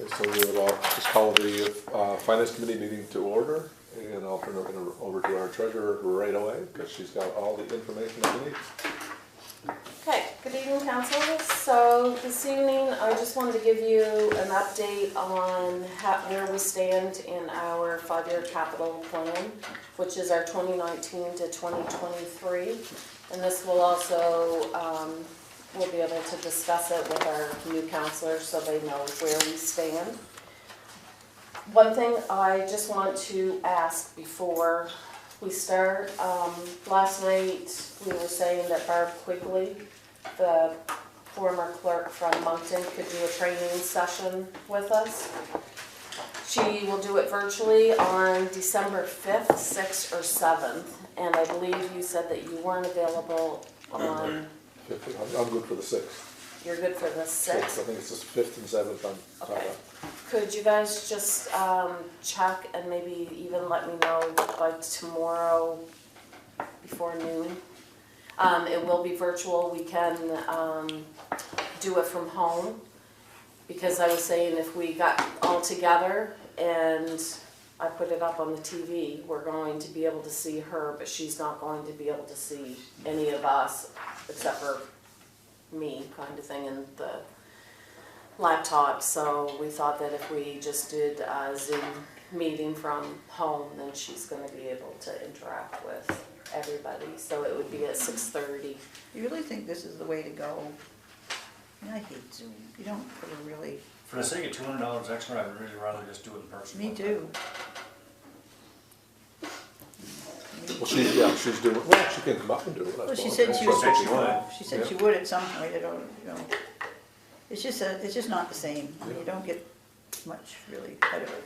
Okay, so we will just call the Finance Committee meeting to order, and I'll turn it over to our treasurer right away, because she's got all the information that we need. Okay, good evening, council. So this evening, I just wanted to give you an update on where we stand in our 5-year capital plan, which is our 2019 to 2023. And this will also, we'll be able to discuss it with our new councilors so they know where we stand. One thing I just want to ask before we start, last night we were saying that Barb Quigley, the former clerk from Moncton, could do a training session with us. She will do it virtually on December 5th, 6th, or 7th, and I believe you said that you weren't available on... I'm good for the 6th. You're good for the 6th? I think it's the 5th and 7th. Okay. Could you guys just check and maybe even let me know by tomorrow before noon? It will be virtual. We can do it from home, because I was saying if we got all together and I put it up on the TV, we're going to be able to see her, but she's not going to be able to see any of us except for me, kind of thing, in the laptop. So we thought that if we just did a Zoom meeting from home, then she's going to be able to interact with everybody. So it would be at 6:30. You really think this is the way to go? I mean, I hate Zoom. You don't put a really... For the sake of $200 extra, I would really rather just do it in person. Me too. Well, she's doing it. Well, she can come up and do it. Well, she said she would. She said she would at some point. I don't, you know. It's just not the same. I mean, you don't get much really out of it.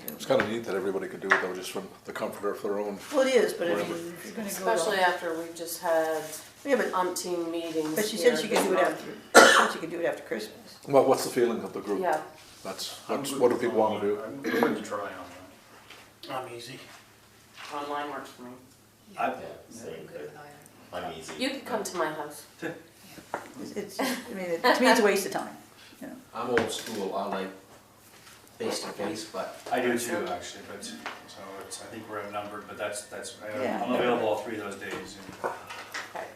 It's kind of neat that everybody could do it though, just from the comfort of their own. Well, it is, but I mean, Whatever. if you're going to go... Especially after we've just had Yeah, but umpteen meetings. But she here said she could this do it month. after. She said she could do it after Christmas. Well, what's the feeling of the group? Yeah. What do people want to do? I'm willing to try on that. I'm easy. Online works for me. I, I'm easy. You could come to my house. It's I mean, to me, it's a waste of time. You know. I'm old school. I like face to face, but I do too, actually, but, so it's, I think we're outnumbered, but that's, Yeah. I'm available all 3 of those days. Okay.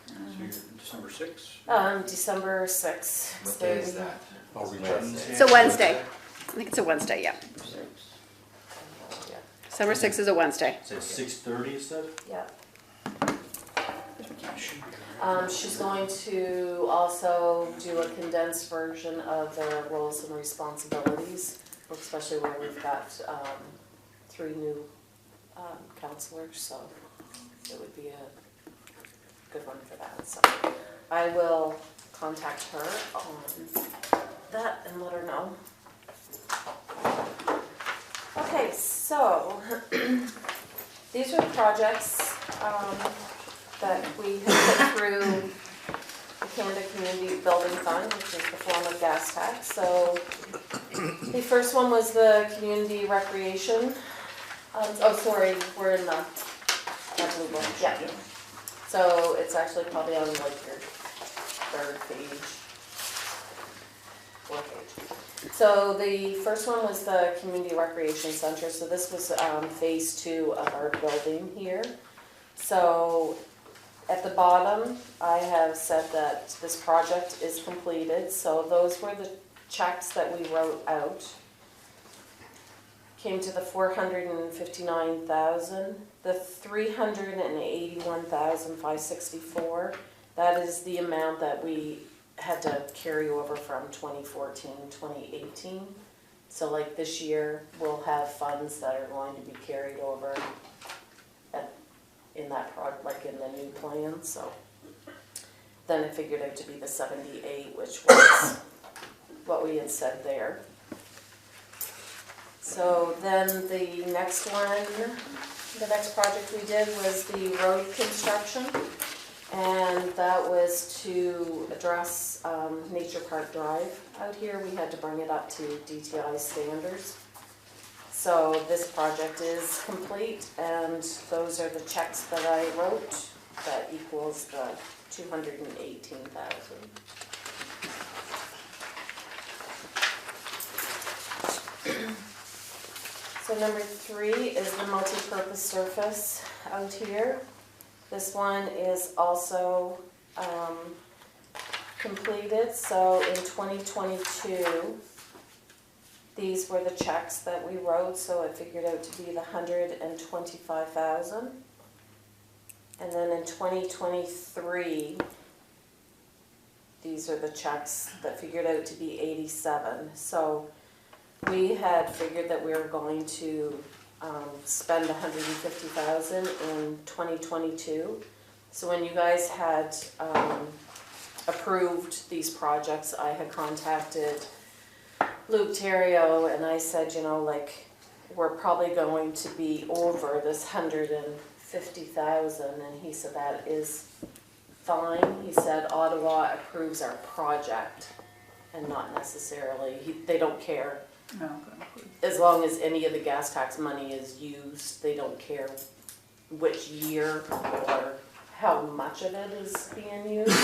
So you're December 6th? December 6th. what day is that? I'll reach out. It's a Wednesday. I think it's a Wednesday, yeah. Yeah. December 6th is a Wednesday. Is it 6:30 you said? Yeah. She's going to also do a condensed version of the roles and responsibilities, especially where we've got 3 new counselors, so it would be a good one for that. So I will contact her on that and let her know. Okay, so these are projects that we have put through the Canada Community Building Fund, which is the form of gas tax. So the first one was the community recreation. Oh, sorry, we're in the blue book. Yeah. So it's actually probably on like your 3rd page, 4th page. So the first one was the community recreation center. So this was phase 2 of our building here. So at the bottom, I have said that this project is completed. So those were the checks that we wrote out. Came to the $459,000, the $381,564. That is the amount that we had to carry over from 2014, 2018. So like this year, we'll have funds that are going to be carried over in that project, like in the new plan. So then it figured out to be the 78, which was what we had said there. So then the next project we did was the road construction, and that was to address Nature Park Drive out here. We had to bring it up to DTI standards. So this project is complete, and those are the checks that I wrote. That equals the $218,000. So number 3 is the multi-purpose surface out here. This one is also completed, so in 2022, these were the checks that we wrote, so it figured out to be the 125,000. And then in 2023, these are the checks that figured out to be 87. So we had figured that we were going to spend 150,000 in 2022. So when you guys had approved these projects, I had contacted Luke Terrio and I said, you know, like, we're probably going to be over this 150,000, and he said that is fine. He said Ottawa approves our project and not necessarily, they don't care. No, okay. As long as any of the gas tax money is used, they don't care which year or how much of it is being used.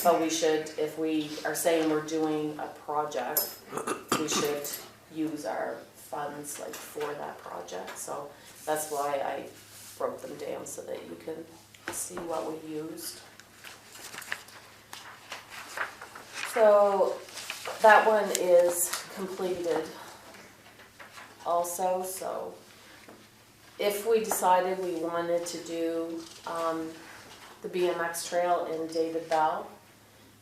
But we should, if we are saying we're doing a project, we should use our funds like for that project. So that's why I broke them down so that you can see what we used. So that one is completed also. So if we decided we wanted to do the BMX trail in David Bell,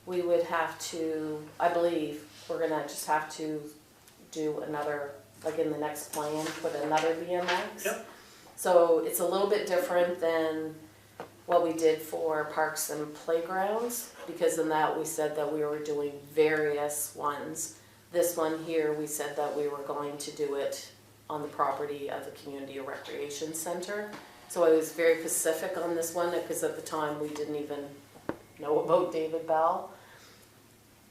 we would have to, I believe, we're gonna just have to do another, like in the next plan, put another BMX. Yep. So it's a little bit different than what we did for parks and playgrounds, because in that we said that we were doing various ones. This one here, we said that we were going to do it on the property of the community recreation center. So I was very specific on this one because at the time we didn't even know about David Bell.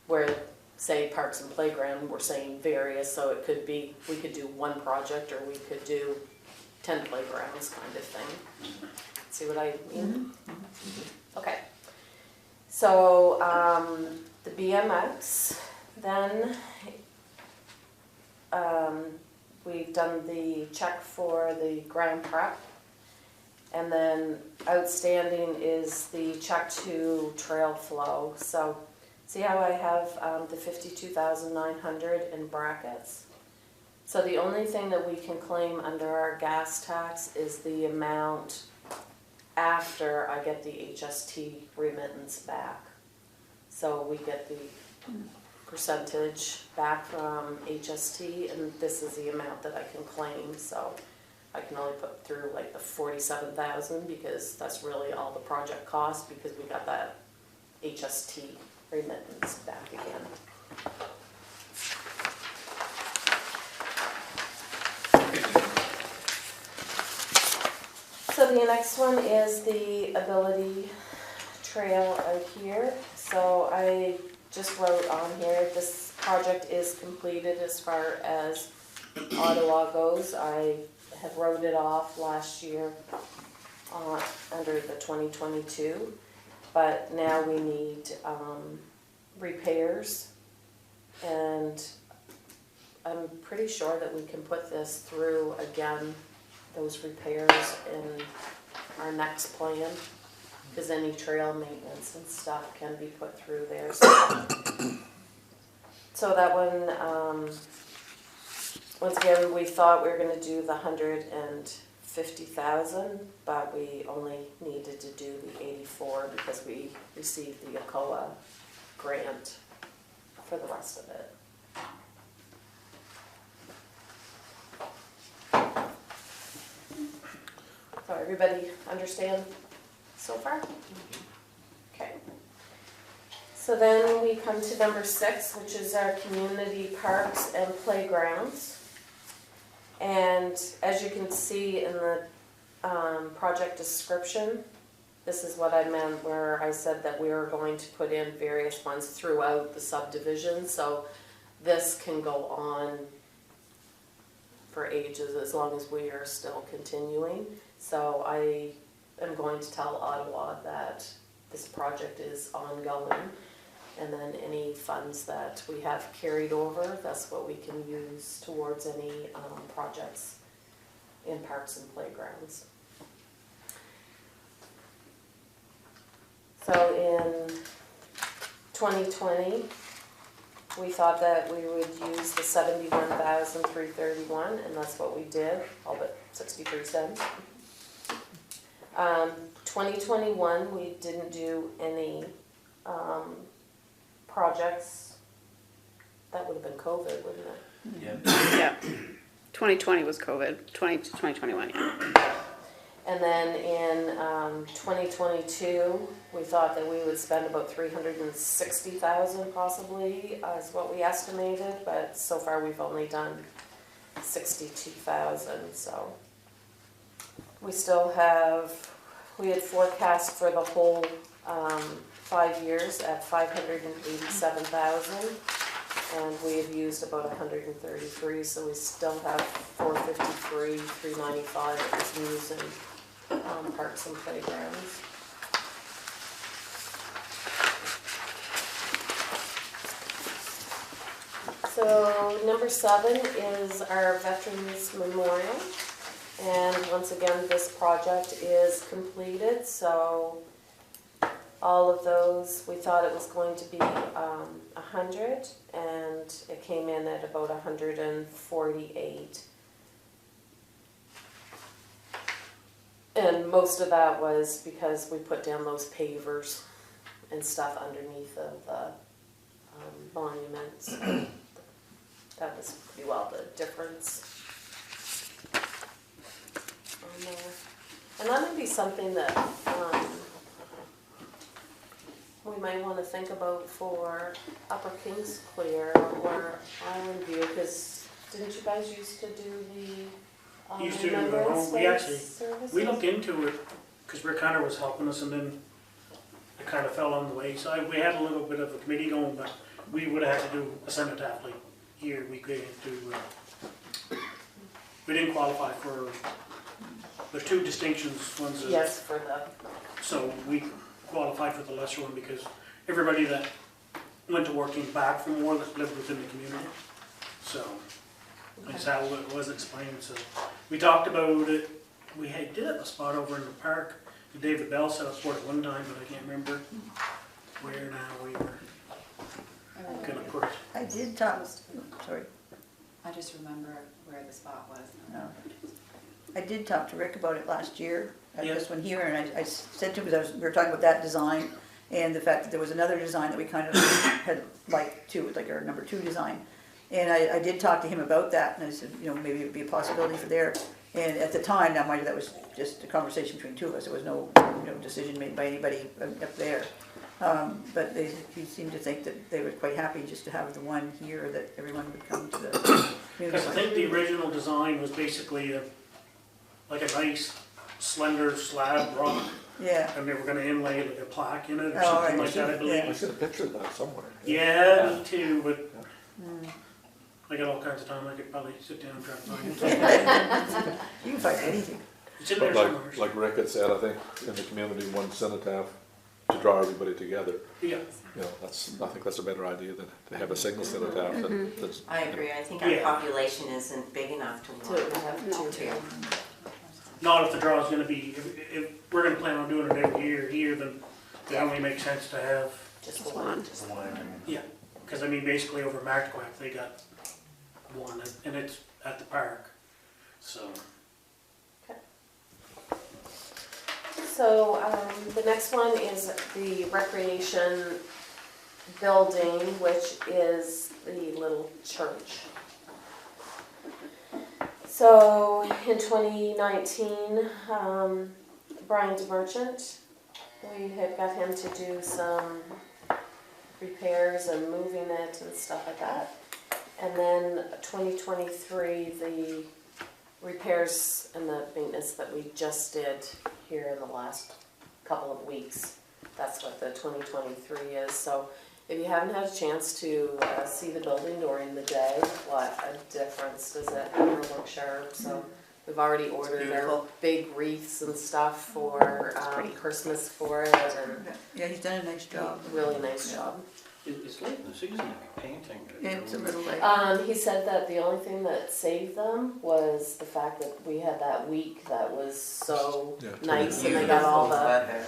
Where, say, parks and playground, we're saying various, so it could be, we could do one project or we could do 10 playgrounds kind of thing. See what I mean? Okay. So the BMX, then we've done the check for the ground prep. And then outstanding is the check to trail flow. So see how I have the 52,900 in brackets? So the only thing that we can claim under our gas tax is the amount after I get the HST remittance back. So we get the percentage back from HST, and this is the amount that I can claim. So I can only put through like the 47,000 because that's really all the project cost, because we got that HST remittance back again. So the next one is the Ability Trail out here. So I just wrote on here, this project is completed as far as Ottawa goes. I had wrote it off last year under the 2022, but now we need repairs, and I'm pretty sure that we can put this through again, those repairs in our next plan, because any trail maintenance and stuff can be put through there. So that one, once again, we thought we were going to do the 150,000, but we only needed to do the 84 because we received the ACOA grant for the rest of it. So everybody understand so far? Okay. So then we come to number 6, which is our community parks and playgrounds. And as you can see in the project description, this is what I meant where I said that we were going to put in various ones throughout the subdivision. So this can go on for ages as long as we are still continuing. So I am going to tell Ottawa that this project is ongoing. And then any funds that we have carried over, that's what we can use towards any projects in parks and playgrounds. So in 2020, we thought that we would use the 71,331, and that's what we did, all but 63 cents. 2021, we didn't do any projects. That would have been COVID, wouldn't it? Yeah. Yeah. 2020 was COVID, 2021, yeah. And then in 2022, we thought that we would spend about 360,000 possibly, is what we estimated, but so far we've only done 62,000, so. We still have, we had forecast for the whole 5 years at 587,000. And we have used about 133, so we still have 453, 395 that was used in parks and playgrounds. So number 7 is our Veterans Memorial. And once again, this project is completed, so all of those, we thought it was going to be 100, and it came in at about 148. And most of that was because we put down those pavers and stuff underneath of the monuments. That was pretty well the difference on there. And that would be something that we might want to think about for Upper Kingsclear or Island View, because didn't you guys used to do the Used to do remembrance we day actually- services? We looked into it, because Rick Hunter was helping us, and then it kind of fell on the wayside. We had a little bit of a committee going, but we would have had to do a cenotaph like here. We couldn't do, we didn't qualify for the 2 distinctions ones. Yes, for the, So we qualified for the lesser one because everybody that went to work came back from war that lived within the community. So that's how it was explained. So we talked about it. We did it a spot over in the park. David Bell set up for it one time, but I can't remember where now we were gonna put it. I did talk, sorry, I just remember where the spot was. no. I did talk to Rick about it last year, at Yeah. this one here, and I said to him, because we were talking about that design, and the fact that there was another design that we kind of had liked too, like our number 2 design. And I did talk to him about that, and I said, you know, maybe it would be a possibility for there. And at the time, now mind you, that was just a conversation between 2 of us, there was no decision made by anybody up there. But he seemed to think that they were quite happy just to have the one here, that everyone would come to the Because I think the original design was basically like a nice slender slab rock, Yeah, and they were gonna inlay like a plaque in it or Oh, something right. like that, I believe. I see a picture of that somewhere. Yeah, me too, but I got all kinds of time, I could probably sit down and try to find it. you can find anything. It's in there But somewhere. like Rick had said, I think in the community, one cenotaph to draw everybody together. Yeah, You know, I think that's a better idea than to have a single cenotaph. That's, I agree, I think our Yeah. population isn't big enough to to want have No. two. not if the draw's gonna be, if we're gonna plan on doing it every year here, then it only makes sense to have, Just Just one. one. yeah. Cause I mean, basically over Marquardt, they got one, and it's at the park, so. So the next one is the recreation building, which is the little church. So in 2019, Brian DeMerchant, we had got him to do some repairs and moving it and stuff like that. And then 2023, the repairs and the maintenance that we just did here in the last couple of weeks. That's what the 2023 is. So if you haven't had a chance to see the building during the day, what a difference does it ever look sharp. So we've already ordered our beautiful. big wreaths and stuff for Christmas for it, and Yeah, he's done a nice job. really nice job. It's late in the season to be painting. It's a little late. He said that the only thing that saved them was the fact that we had that week that was so Yeah, nice and they got all the, weather.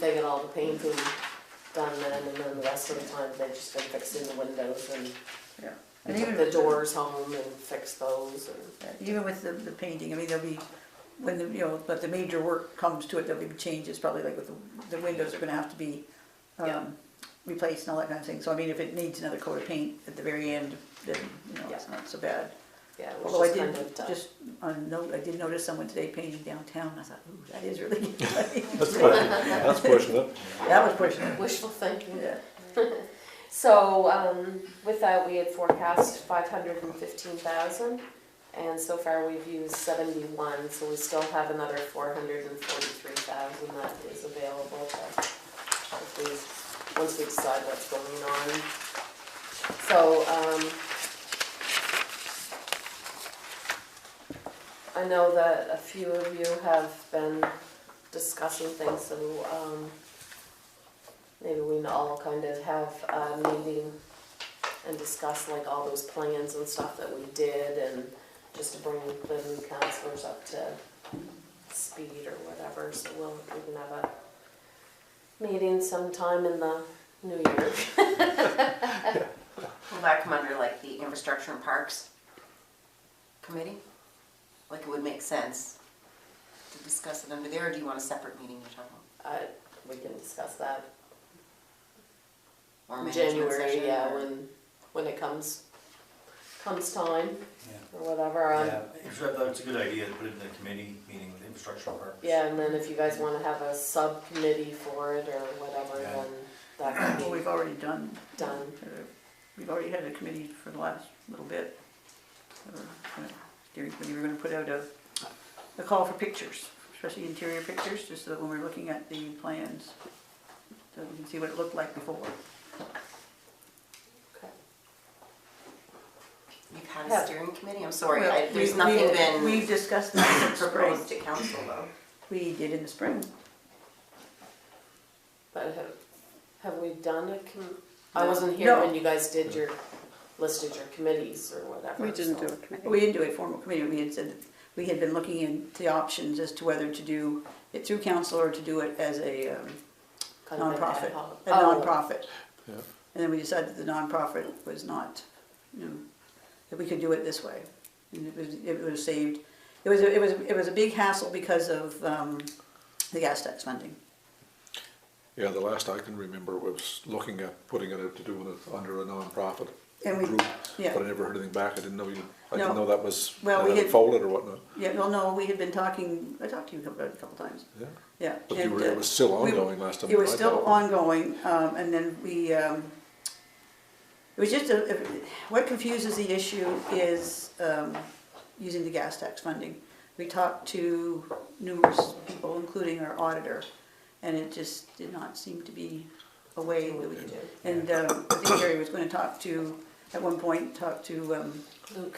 they got all the painting done then, and then the rest of the time they just been fixing the windows and Yeah. we And took even the doors home and fixed those and. even with the painting, I mean, there'll be, when the, you know, but the major work comes to it, there'll be changes, probably like with the windows are gonna have to be, Yeah. replaced and all that kind of thing. So I mean, if it needs another coat of paint at the very end, then, you know, it's Yeah. not so bad. Yeah, it was Although I just did, kind of tough. just on note, I did notice someone today painting downtown, I thought, ooh, that is really, That's pushing it. that was pushing it. Wishful thinking. Yeah. So, with that, we had forecast 515,000, and so far we've used 71, so we still have another 443,000 that is available to, if we, once we decide what's going on. So, I know that a few of you have been discussing things, so, maybe we can all kind of have a meeting and discuss like all those plans and stuff that we did, and just to bring the new counselors up to speed or whatever, so we can have a meeting sometime in the new year. Will that come under like the infrastructure and parks committee? Like it would make sense to discuss it under there, or do you want a separate meeting you're talking about? We can discuss that Or management January, session, yeah, or- when it comes time Yeah. or whatever. Yeah, that's a good idea, to put it in the committee meeting with infrastructure parks. Yeah, and then if you guys want to have a subcommittee for it or whatever, Yeah. then that can Well, be we've already done. done. We've already had a committee for the last little bit. Steering committee, we're gonna put out a call for pictures, especially interior pictures, just so that when we're looking at the plans, so we can see what it looked like before. Okay. You've had Yeah. a steering committee? I'm sorry, Well, there's we- nothing been We've discussed that in the spring. proposed to council though. We did in the spring. But have we done a I wasn't here No. when you guys did listed your committees or whatever. We didn't so- do a committee. We didn't do a formal committee, we had said, that we had been looking into the options as to whether to do it through council or to do it as a kind of an ad nonprofit. hoc. A Oh, nonprofit. Yeah. And then we decided that the nonprofit was not, you know, that we could do it this way. And it was saved, it was a big hassle because of the gas tax funding. Yeah, the last I can remember was looking at putting it to doing it under a non-profit And we, group, yeah, but I never heard anything back. I didn't know I No. didn't know that was Well, we that had- folded or whatnot. yeah, well, no, we had been talking, I talked to you about it a couple times, Yeah, yeah. but and, it was still we- ongoing last time. It was I still talked. ongoing, and then we, it was just, what confuses the issue is using the gas tax funding. We talked to numerous people, including our auditor, and it just did not seem to be a way that we could do. And I think Gary was going to talk to, at one point, talk to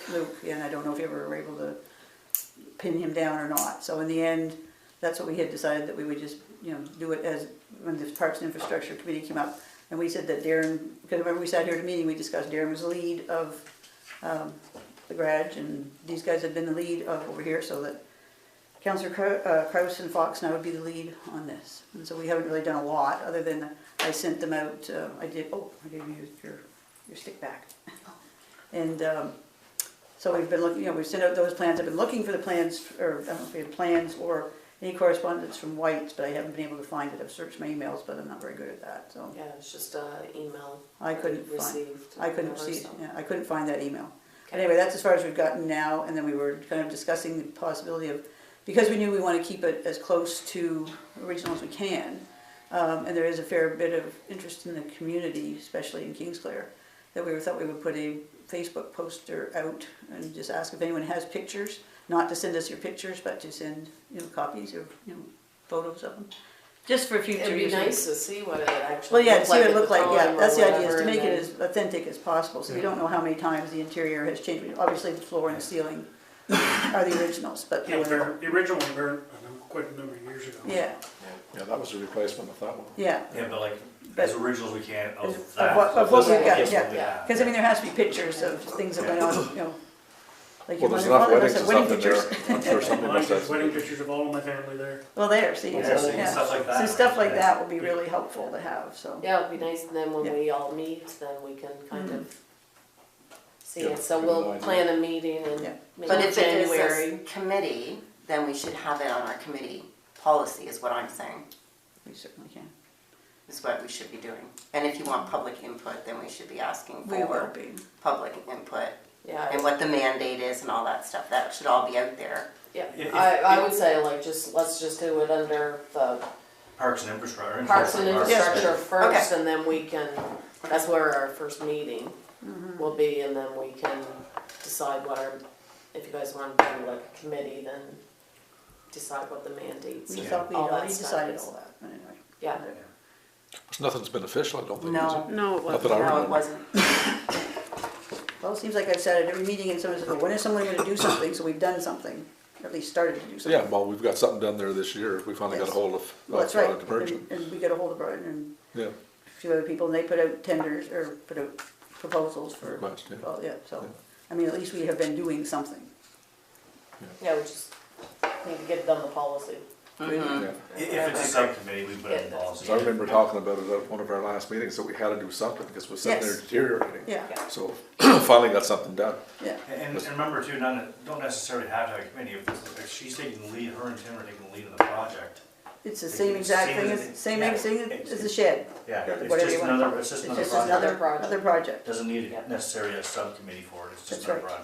Luke. yeah, and I don't know if you ever were able to pin him down or not. So in the end, that's what we had decided, that we would just, you know, do it as, when the Parks and Infrastructure Committee came up. And we said that Darren, because remember we sat here at a meeting, we discussed Darren was the lead of the garage, and these guys had been the lead of over here, so that Councillor Kraus and Fox and I would be the lead on this. And so we haven't really done a lot, other than I sent them out, I gave you your stick back. And so we've been looking, you know, we've sent out those plans, I've been looking for the plans, or I don't know if we had plans or any correspondence from White's, but I haven't been able to find it. I've searched my emails, but I'm not very good at that, so. Yeah, it's just email. I that couldn't we find, received. I couldn't whatever, see, so. yeah, I couldn't find that email. Okay. Anyway, that's as far as we've gotten now, and then we were kind of discussing the possibility of, because we knew we want to keep it as close to original as we can, and there is a fair bit of interest in the community, especially in Kingsclear, that we thought we would put a Facebook poster out and just ask if anyone has pictures, not to send us your pictures, but to send, you know, copies or, you know, photos of them, just for future It'd be use. nice to see what it Well, actually yeah, to looked see like what it at the looked like, yeah, time or that's the idea, is whatever, to make it and as authentic as possible, so we Yeah. don't know how many times the interior has changed. Obviously, the floor and the ceiling are the originals, but Yeah, the original one burned quite a number of years ago. yeah, Yeah, that was a replacement of that one. Yeah, Yeah, but like, But- as originals we can't Of of that. of what This we've got, is what we yeah. have. Because I mean, there has to be pictures of things that went on, you know. Like your Well, there's mother enough and father weddings must and have stuff in wedding there. pictures. I'm sure somebody Mine must has have. wedding pictures of all of my family there. Well, there, see, Yeah, see, yeah. stuff like that. So right? stuff like Yeah. that would be really helpful to have, so. Yeah, it'd be nice, and then when Yeah. we all meet, then we can kind Mhm. of see Yeah, it. So good we'll idea. plan a meeting in Yeah. maybe But if it is January. a committee, then we should have it on our committee policy, is what I'm saying, We certainly can. is what we should be doing. And if you want public input, then we should be asking We will for be. public input Yeah, and what the mandate is and all that stuff. That should all be out there. yeah. If- I would say like let's just do it under the Parks and infrastructure. Parks and Infrastructure first, Okay. and then we can, that's where our first meeting Mm-hmm. will be, and then we can decide what our, if you guys want to do like a committee, then decide what the mandates We and thought we all that already stuff decided is. all that, but anyway. Yeah, Nothing's been official, I don't think, is No. it? No, it Not that wasn't. I No, it remember. wasn't. Well, it seems like I've said at every meeting, and someone says, well, when is someone gonna do something? So we've done something, or at least started to do something. Yeah, well, we've got something done there this year. We finally got a Yes. hold of Well, that's right, Convergent. and we got a hold of Brian and Yeah, a few other people, and they put out tenders, or put out proposals for, request, yeah. well, yeah, so, Yeah. I mean, at least we have been doing something. yeah, we just need to get done the policy. Mhm. Yeah. If it's a subcommittee, we put it in Yeah. policy. So I remember talking about it at one of our last meetings, that we had to do something because it was sitting there Yes. deteriorating. Yeah, So finally got something done. yeah, And remember too, don't necessarily have to have a committee, if she's taking the lead, her and Tim are taking the lead of the project. it's the It's same exact same thing as- as, same yeah. thing as the shed. Yeah, Or it's whatever just you wanna another, call it. it's just It's another just project. another project. Doesn't need Yep. necessarily a subcommittee for it, it's just That's another right.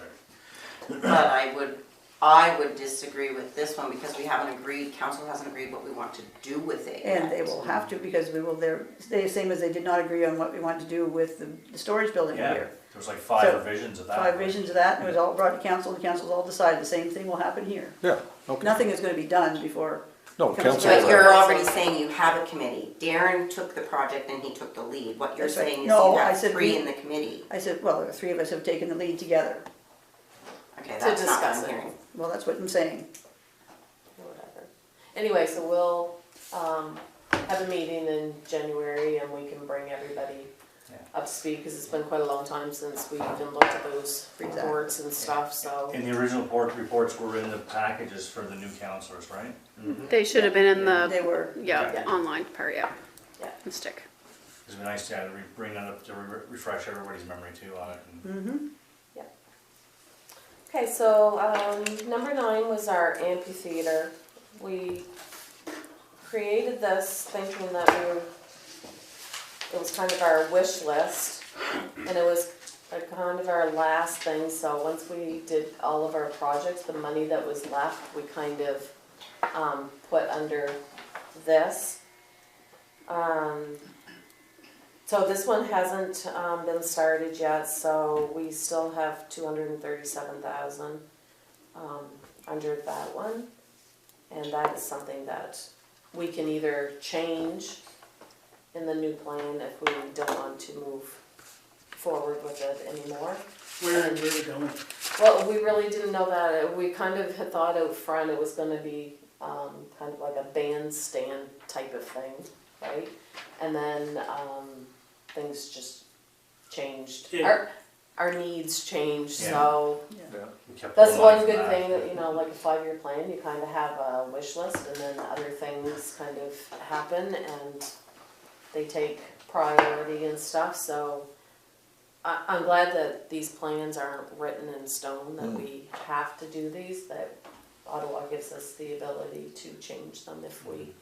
project. But I would disagree with this one because we haven't agreed, council hasn't agreed what we want to do with it And yet. they will have to, because we will, they're, the same as they did not agree on what we wanted to do with the storage building Yeah, here. there was like 5 So, revisions of that. 5 visions of that, and it was all brought to council, and council's all decided the same thing will happen here. Yeah, okay. Nothing is gonna be done before, No, Council- council. But you're already saying you have a committee. Darren took the project and he took the lead. What you're That's right. saying is No, you I have said 3 we- in the committee. I said, well, the 3 of us have taken the lead together. Okay, To that's not what discuss I'm it. hearing. Well, that's what I'm saying. Or whatever. Anyway, so we'll, have a meeting in January, and we can bring everybody Yeah. up to speed, because it's been quite a long time since we even looked at those Exactly. reports and stuff, so. And the original reports were in the packages for the new councillors, right? They should have been in the, They were, yeah, Yeah. online part, yeah. Yeah. And stick. It'd be nice to bring that up to refresh everybody's memory too on it. mm-hmm, Okay, so, number 9 was our amphitheater. We created this thinking that it was kind of our wish list, and it was kind of our last thing, so once we did all of our projects, the money that was left, we kind of, put under this. So this one hasn't, been started yet, so we still have 237,000, under that one. And that is something that we can either change in the new plan if we don't want to move forward with it anymore. Where are we going? Well, we really didn't know that. We kind of had thought out front it was gonna be, kind of like a bandstand type of thing, right? And then, things just changed. Yeah. Our needs changed, Yeah. so Yeah. We kept that's pulling one from good that. thing that, like a 5-year plan, you kind of have a wish list, and then other things kind of happen and they take priority and stuff, so I'm glad that these plans aren't written in stone, that we have to do these, that Ottawa gives us the ability to change them if we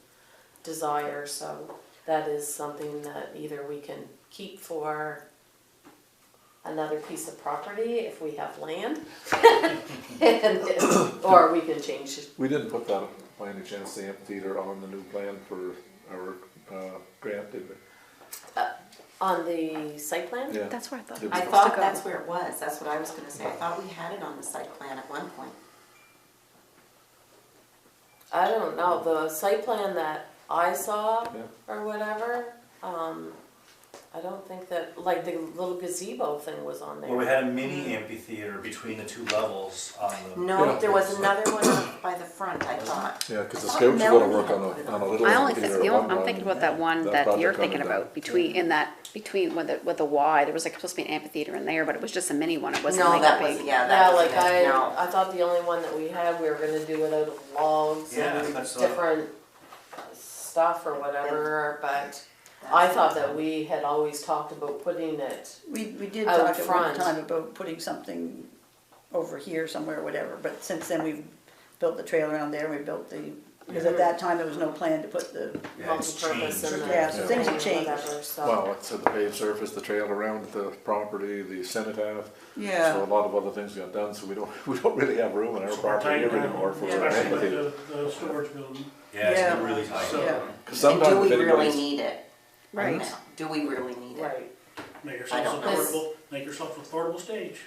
desire, so that is something that either we can keep for another piece of property if we have land, or we can change it. We didn't put that, by any chance, the amphitheater on the new plan for our grant, did we? On the site plan? Yeah. That's where I thought Did it we? I was thought supposed to go. that's where it was. That's what I was gonna say. I thought we had it on the site plan at one point. I don't know, the site plan that I saw Yeah. or whatever, I don't think that, like, the little gazebo thing was on there. Well, we had a mini amphitheater between the two levels on the. No, Yeah. there was another one up by the front, I thought. Yeah, because the I thought scouts are gonna Melanie work had on put it a little I only think, amphitheater you at know, one I'm time. thinking about that one That that project you're coming thinking down. about, between with the Y, there was like supposed to be an amphitheater in there, but it was just a mini one, it wasn't No, like that a was, big. yeah, Yeah, that was, like no. I thought the only one that we had, we were gonna do it out of logs Yeah, and that's different stuff or whatever, but I thought that we had always talked about putting it, We did Out talk at one front. time about putting something over here somewhere, or whatever, but since then we've built the trail around there, we built the, because at that time there was no plan to put the, Yeah, it's multi-purpose changed. and the. Yeah, so things have changed. whatever, so. Well, like I said, the paved surface, the trail around the property, the cenotaph. So a yeah. lot of other things got done, so we don't really have room on our So we're property tight here now, anymore for an especially amphitheater. with the storage building. Yeah, it's Yeah. really tight. So- Yeah. 'Cause And do sometimes we if really anybody's, need it? Right. now? Do we really need it? Right, Make I yourself don't a know. portable, make yourself a portable stage.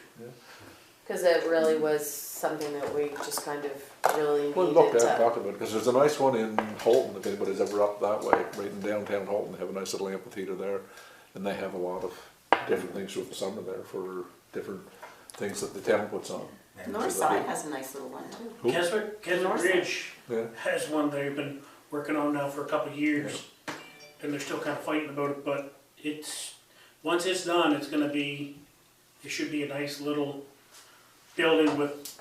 cause it really was something that we just kind of really we'll look needed at, to. talk about it, because there's a nice one in Holton, if anybody's ever up that way, right in downtown Holton, they have a nice little amphitheater there. And they have a lot of different things through the summer there for different things that the town puts on. Northside has a nice little one too. Who? Keswick North Ridge Yeah, has one they've been working on now for a couple of years. And they're still kind of fighting about it, but it's, once it's done, it's gonna be, it should be a nice little building with,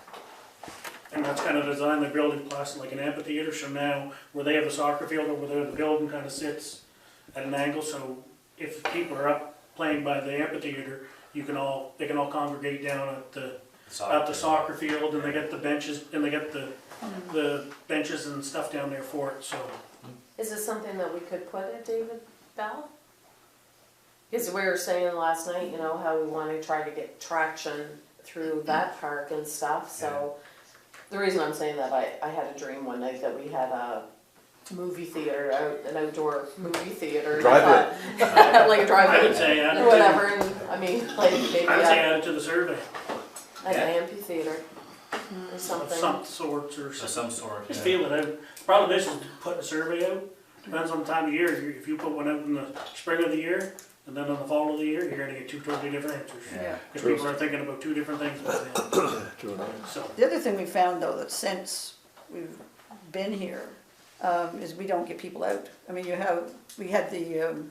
and that's kind of designed, the building plus like an amphitheater, so now where they have the soccer field over there, the building kind of sits at an angle, so if people are up playing by the amphitheater, they can all congregate down at the soccer field, and they get the benches, and they get the benches and stuff down there for it, so. Is it something that we could put at David Bell? Because we were saying last night, you know, how we want to try to get traction through that park and stuff, so. The reason I'm saying that, I had a dream one night that we had a movie theater, an outdoor movie theater. and I Drive-in. thought- Like a I would drive-in, say add it or to, whatever, and, I mean, like maybe I would say an add it to the survey amphitheater or of something. some sorts or Of something. some sort, Just yeah. feel it out. Problem is putting a survey out, depends on the time of year. If you put one out in the spring of the year and then in the fall of the year, you're gonna get two totally different answers. Yeah. Because people are thinking about two different things by then, true enough. so. The other thing we found though, that since we've been here, is we don't get people out. I mean, we had the,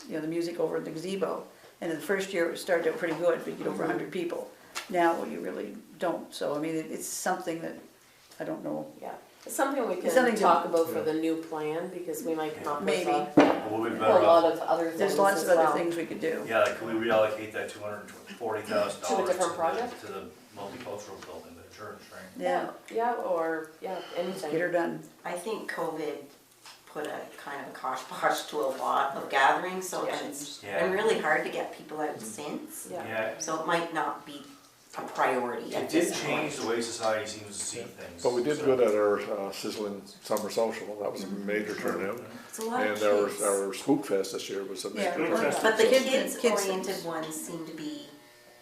the music over at the gazebo, and in the first year it started out pretty good, we get over 100 people. Now you really don't, so I mean, it's something that, I don't know, Yeah, it's something we It's can something to- talk about for the new plan, because we might come up with Maybe. Well, we'd a better lot off, of other things there's lots as of other well. things we could do. yeah, like, can we reallocate that $240,000 To a different project? to the multicultural building, the church, right? Yeah, Yeah, or, yeah, anything. get her done. I think COVID put a kind of a kibosh to a lot of gatherings, so Yeah. it's Yeah. been really hard to get people out since. Yeah. Yeah, So it might not be a priority it at did this change point. the way society seems to see things. But we did so- good at our sizzling summer social, that was a major turnout. It's a lot And of our, kids. our Spook Fest this year was a Yeah. major turnout. But the so- kids- kids-oriented ones seem to be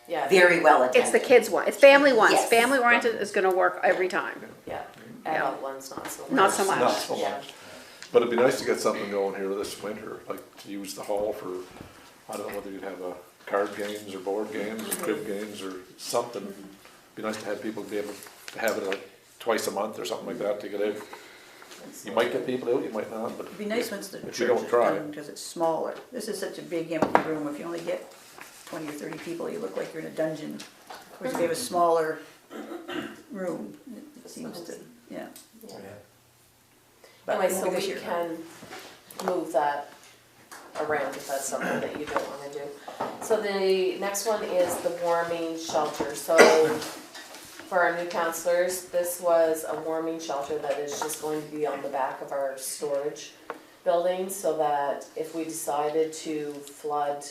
Yeah, very well attended. It's the kids one, it's family ones, Yes. family oriented is gonna work every time. yeah, adult ones not so much. Not so much. Not so Yeah. much. But it'd be nice to get something going here this winter, like to use the hall for, I don't know whether you'd have a card games or board games or crib games or something. Be nice to have people be able to have it like twice a month or something like that to get out. You might get people out, you might not, but It'd be nice once the If church you don't is try. done, because it's smaller. This is such a big empty room, if you only get 20 or 30 people, you look like you're in a dungeon. Whereas if you have a smaller room, it seems to, yeah. Yeah. But Anyway, it so won't be we this year. can move that around if that's something that you don't wanna do. So the next one is the warming shelter. So for our new counselors, this was a warming shelter that is just going to be on the back of our storage building, so that if we decided to flood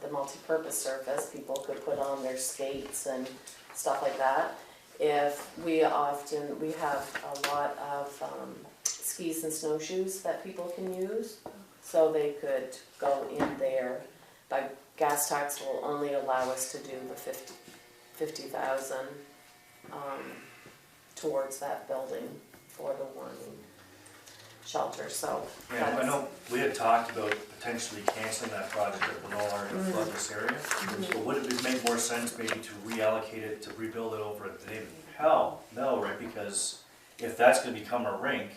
the multi-purpose surface, people could put on their skates and stuff like that. If we have a lot of skis and snowshoes that people can use, so they could go in there. But gas tax will only allow us to do the 50,000 towards that building for the warming shelter, so. Yeah, I that's- know we had talked about potentially canceling that project if we're no longer gonna flood this area. But would it make more sense maybe to reallocate it, to rebuild it over at the David? Hell, no, right, because if that's gonna become a rink,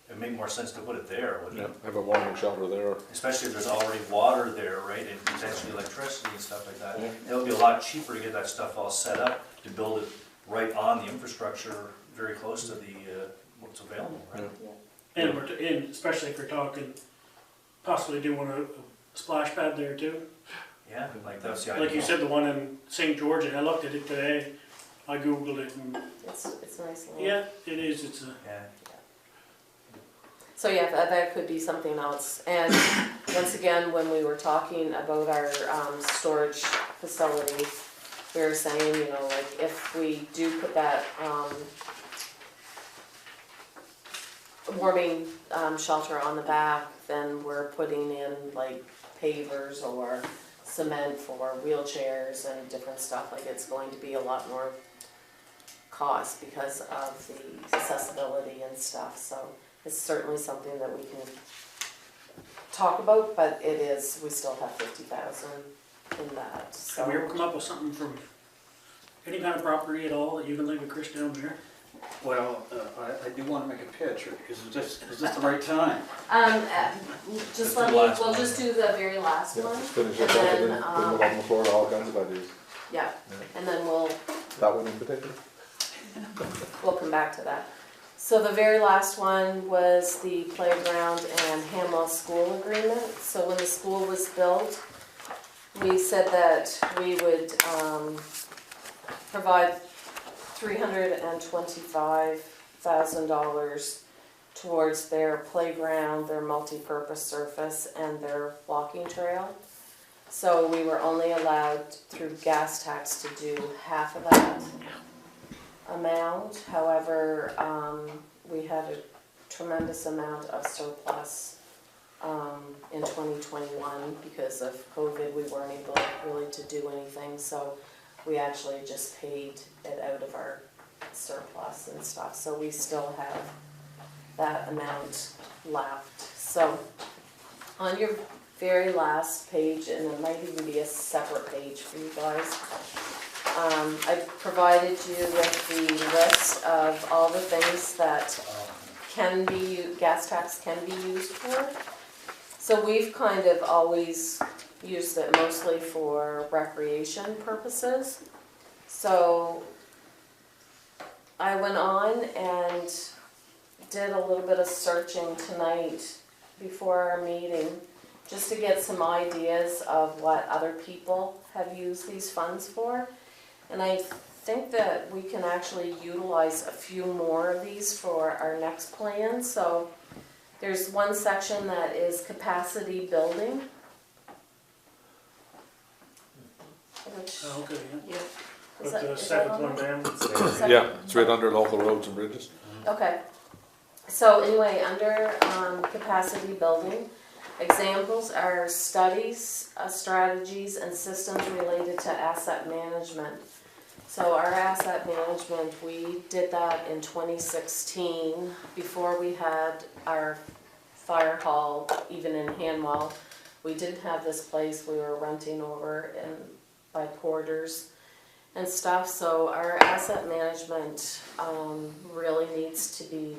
it'd make more sense to put it there, wouldn't Yeah, it? have a warming shelter there. Especially if there's already water there, right, and potentially electricity and stuff like that. Yeah. It would be a lot cheaper to get that stuff all set up, to build it right on the infrastructure, very close to the, what's available, right? And and especially if you're talking, possibly doing a splash pad there too. Yeah, like that's the idea. Like you said, the one in St. George, and I looked at it today, I Googled it, and It's nice. Little- yeah, it is, it's a, Yeah. So yeah, that could be something else. And once again, when we were talking about our storage facility, we were saying, you know, like if we do put that warming shelter on the back, then we're putting in like pavers or cement for wheelchairs and different stuff. Like it's going to be a lot more cost because of the accessibility and stuff. So it's certainly something that we can talk about, but it is, we still have 50,000 in that, so. have we ever come up with something from any kind of property at all that you can leave with Chris down there? Well, I do want to make a pitch. Is this the right time? Just Just let the me, last we'll one. just do the very last Yeah, one. just finish And it up and then, then move on the floor to all kinds of ideas. Yeah, and then we'll That one in particular? come back to that. So the very last one was the playground and Hamwell School agreement. So when the school was built, we said that we would provide $325,000 towards their playground, their multi-purpose surface, and their walking trail. So we were only allowed through gas tax to do half of that amount. However, we had a tremendous amount of surplus in 2021 because of COVID. We weren't able really to do anything, so we actually just paid it out of our surplus and stuff. So we still have that amount left. So on your very last page, and it might even be a separate page for you guys, I provided you with the list of all the things that can be, gas tax can be used for. So we've kind of always used it mostly for recreation purposes. So I went on and did a little bit of searching tonight before our meeting, just to get some ideas of what other people have used these funds for. And I think that we can actually utilize a few more of these for our next plan. So there's one section that is capacity building, which, Oh, okay, yeah. is Put that, the is that second on one there? down. Second. Yeah, it's right under local roads and bridges. Okay, so anyway, under capacity building, examples are studies, strategies, and systems related to asset management. So our asset management, we did that in 2016, before we had our fire hall, even in Hanwell. We didn't have this place, we were renting over in, by Porters and stuff, so our asset management really needs to be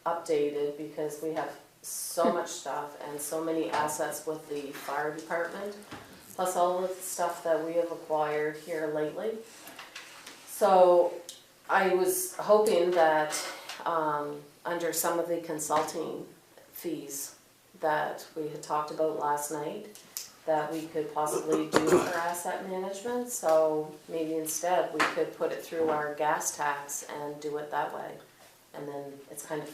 updated because we have so much stuff and so many assets with the fire department, plus all of the stuff that we have acquired here lately. So I was hoping that under some of the consulting fees that we had talked about last night, that we could possibly do for asset management. So maybe instead we could put it through our gas tax and do it that way. And then it's kind of,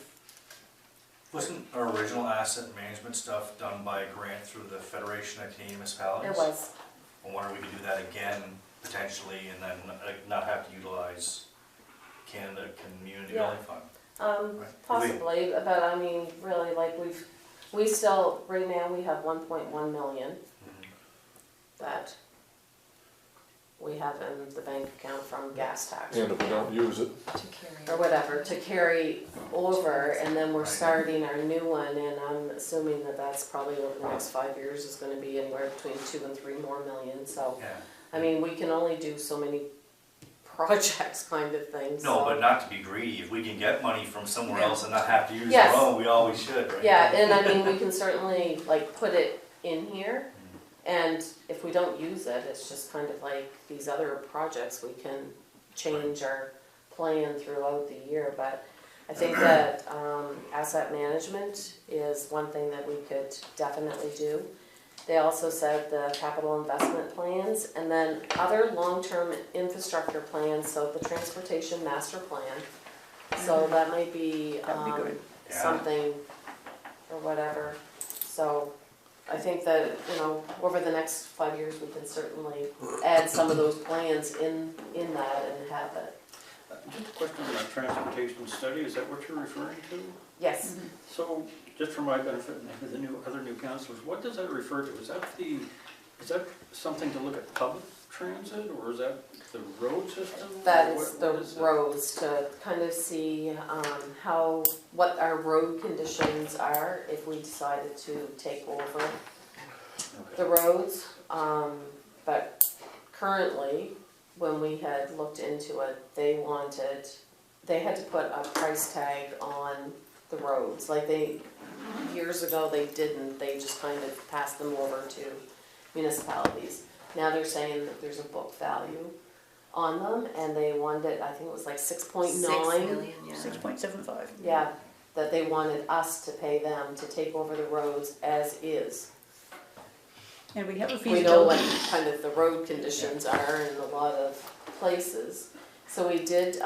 Wasn't our original asset management stuff done by a grant through the Federation of Canadian Municipalities? it was. I wonder if we could do that again, potentially, and then not have to utilize Canada Community Yeah. Building Fund. Right. Possibly, but I mean, really, like we still, right now, we have 1.1 million Mhm. that we have in the bank account from gas tax. And if we don't use it, To carry. Or whatever, to carry over, and then we're Right. starting our new one, and I'm assuming that that's probably over the next 5 years is gonna be anywhere between 2 and 3 more million, so. Yeah. I mean, we can only do so many projects kind of thing, so. No, but not to be greedy, if we can get money from somewhere Yeah. else and not have to use Yes. our own, we always should, right? Yeah, and I mean, we can certainly like put it in here, and if we don't use it, it's just kind of like these other projects, we can change our plan throughout the year, but I think that, asset management is one thing that we could definitely do. They also said the capital investment plans, and then other long-term infrastructure plans, so the transportation master plan. So that might be, That'd be good. Yeah. something or whatever. So I think that, you know, over the next 5 years, we can certainly add some of those plans in that and have it. Just a question on that transportation study, is that what you're referring to? Yes, So, just for my benefit and maybe the other new councillors, what does that refer to? Is that something to look at public transit, or is that the road system? that What- is what the that? roads to kind of see what our road conditions are if we decided to take over the roads. But currently, when we had looked into it, they had to put a price tag on the roads. Like years ago, they didn't, they just kind of passed them over to municipalities. Now they're saying that there's a book value on them, and they wanted, I think it was like 6.9. 6 million, yeah. 6.75. Yeah, that they wanted us to pay them to take over the roads as is. And we have a We know what feasibility. kind of the road conditions are in a lot of places. So we did,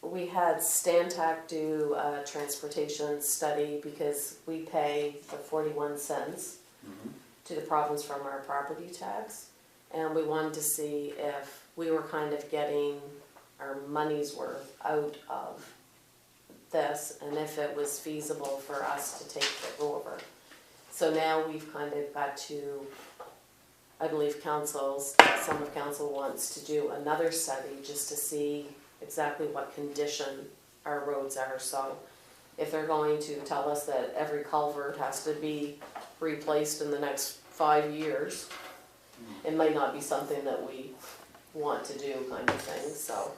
we had Stantec do a transportation study because we pay the 41 cents Mhm. to the province from our property tax. And we wanted to see if we were kind of getting our money's worth out of this and if it was feasible for us to take it over. So now we've kind of got to, I believe some of council wants to do another study just to see exactly what condition our roads are. So if they're going to tell us that every culvert has to be replaced in the next 5 years, it might not be something that we want to do kind of thing, so.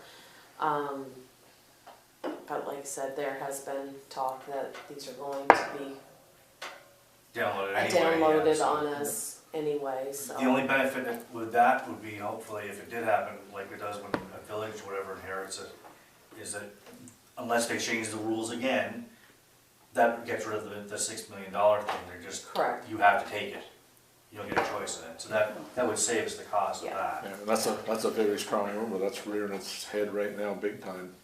But like I said, there has been talk that these are going to be Download it anyway. yeah, downloaded so- on us anyway, so. The only benefit with that would be hopefully if it did happen, like it does when a village or whatever inherits it, is that unless they change the rules again, that gets rid of the $6 million thing, they're just, Correct. you have to take it. You don't get a choice in it, so that would save us the cost of Yeah. that. yeah, that's a very strong rumor, that's rearing its head right now, big time.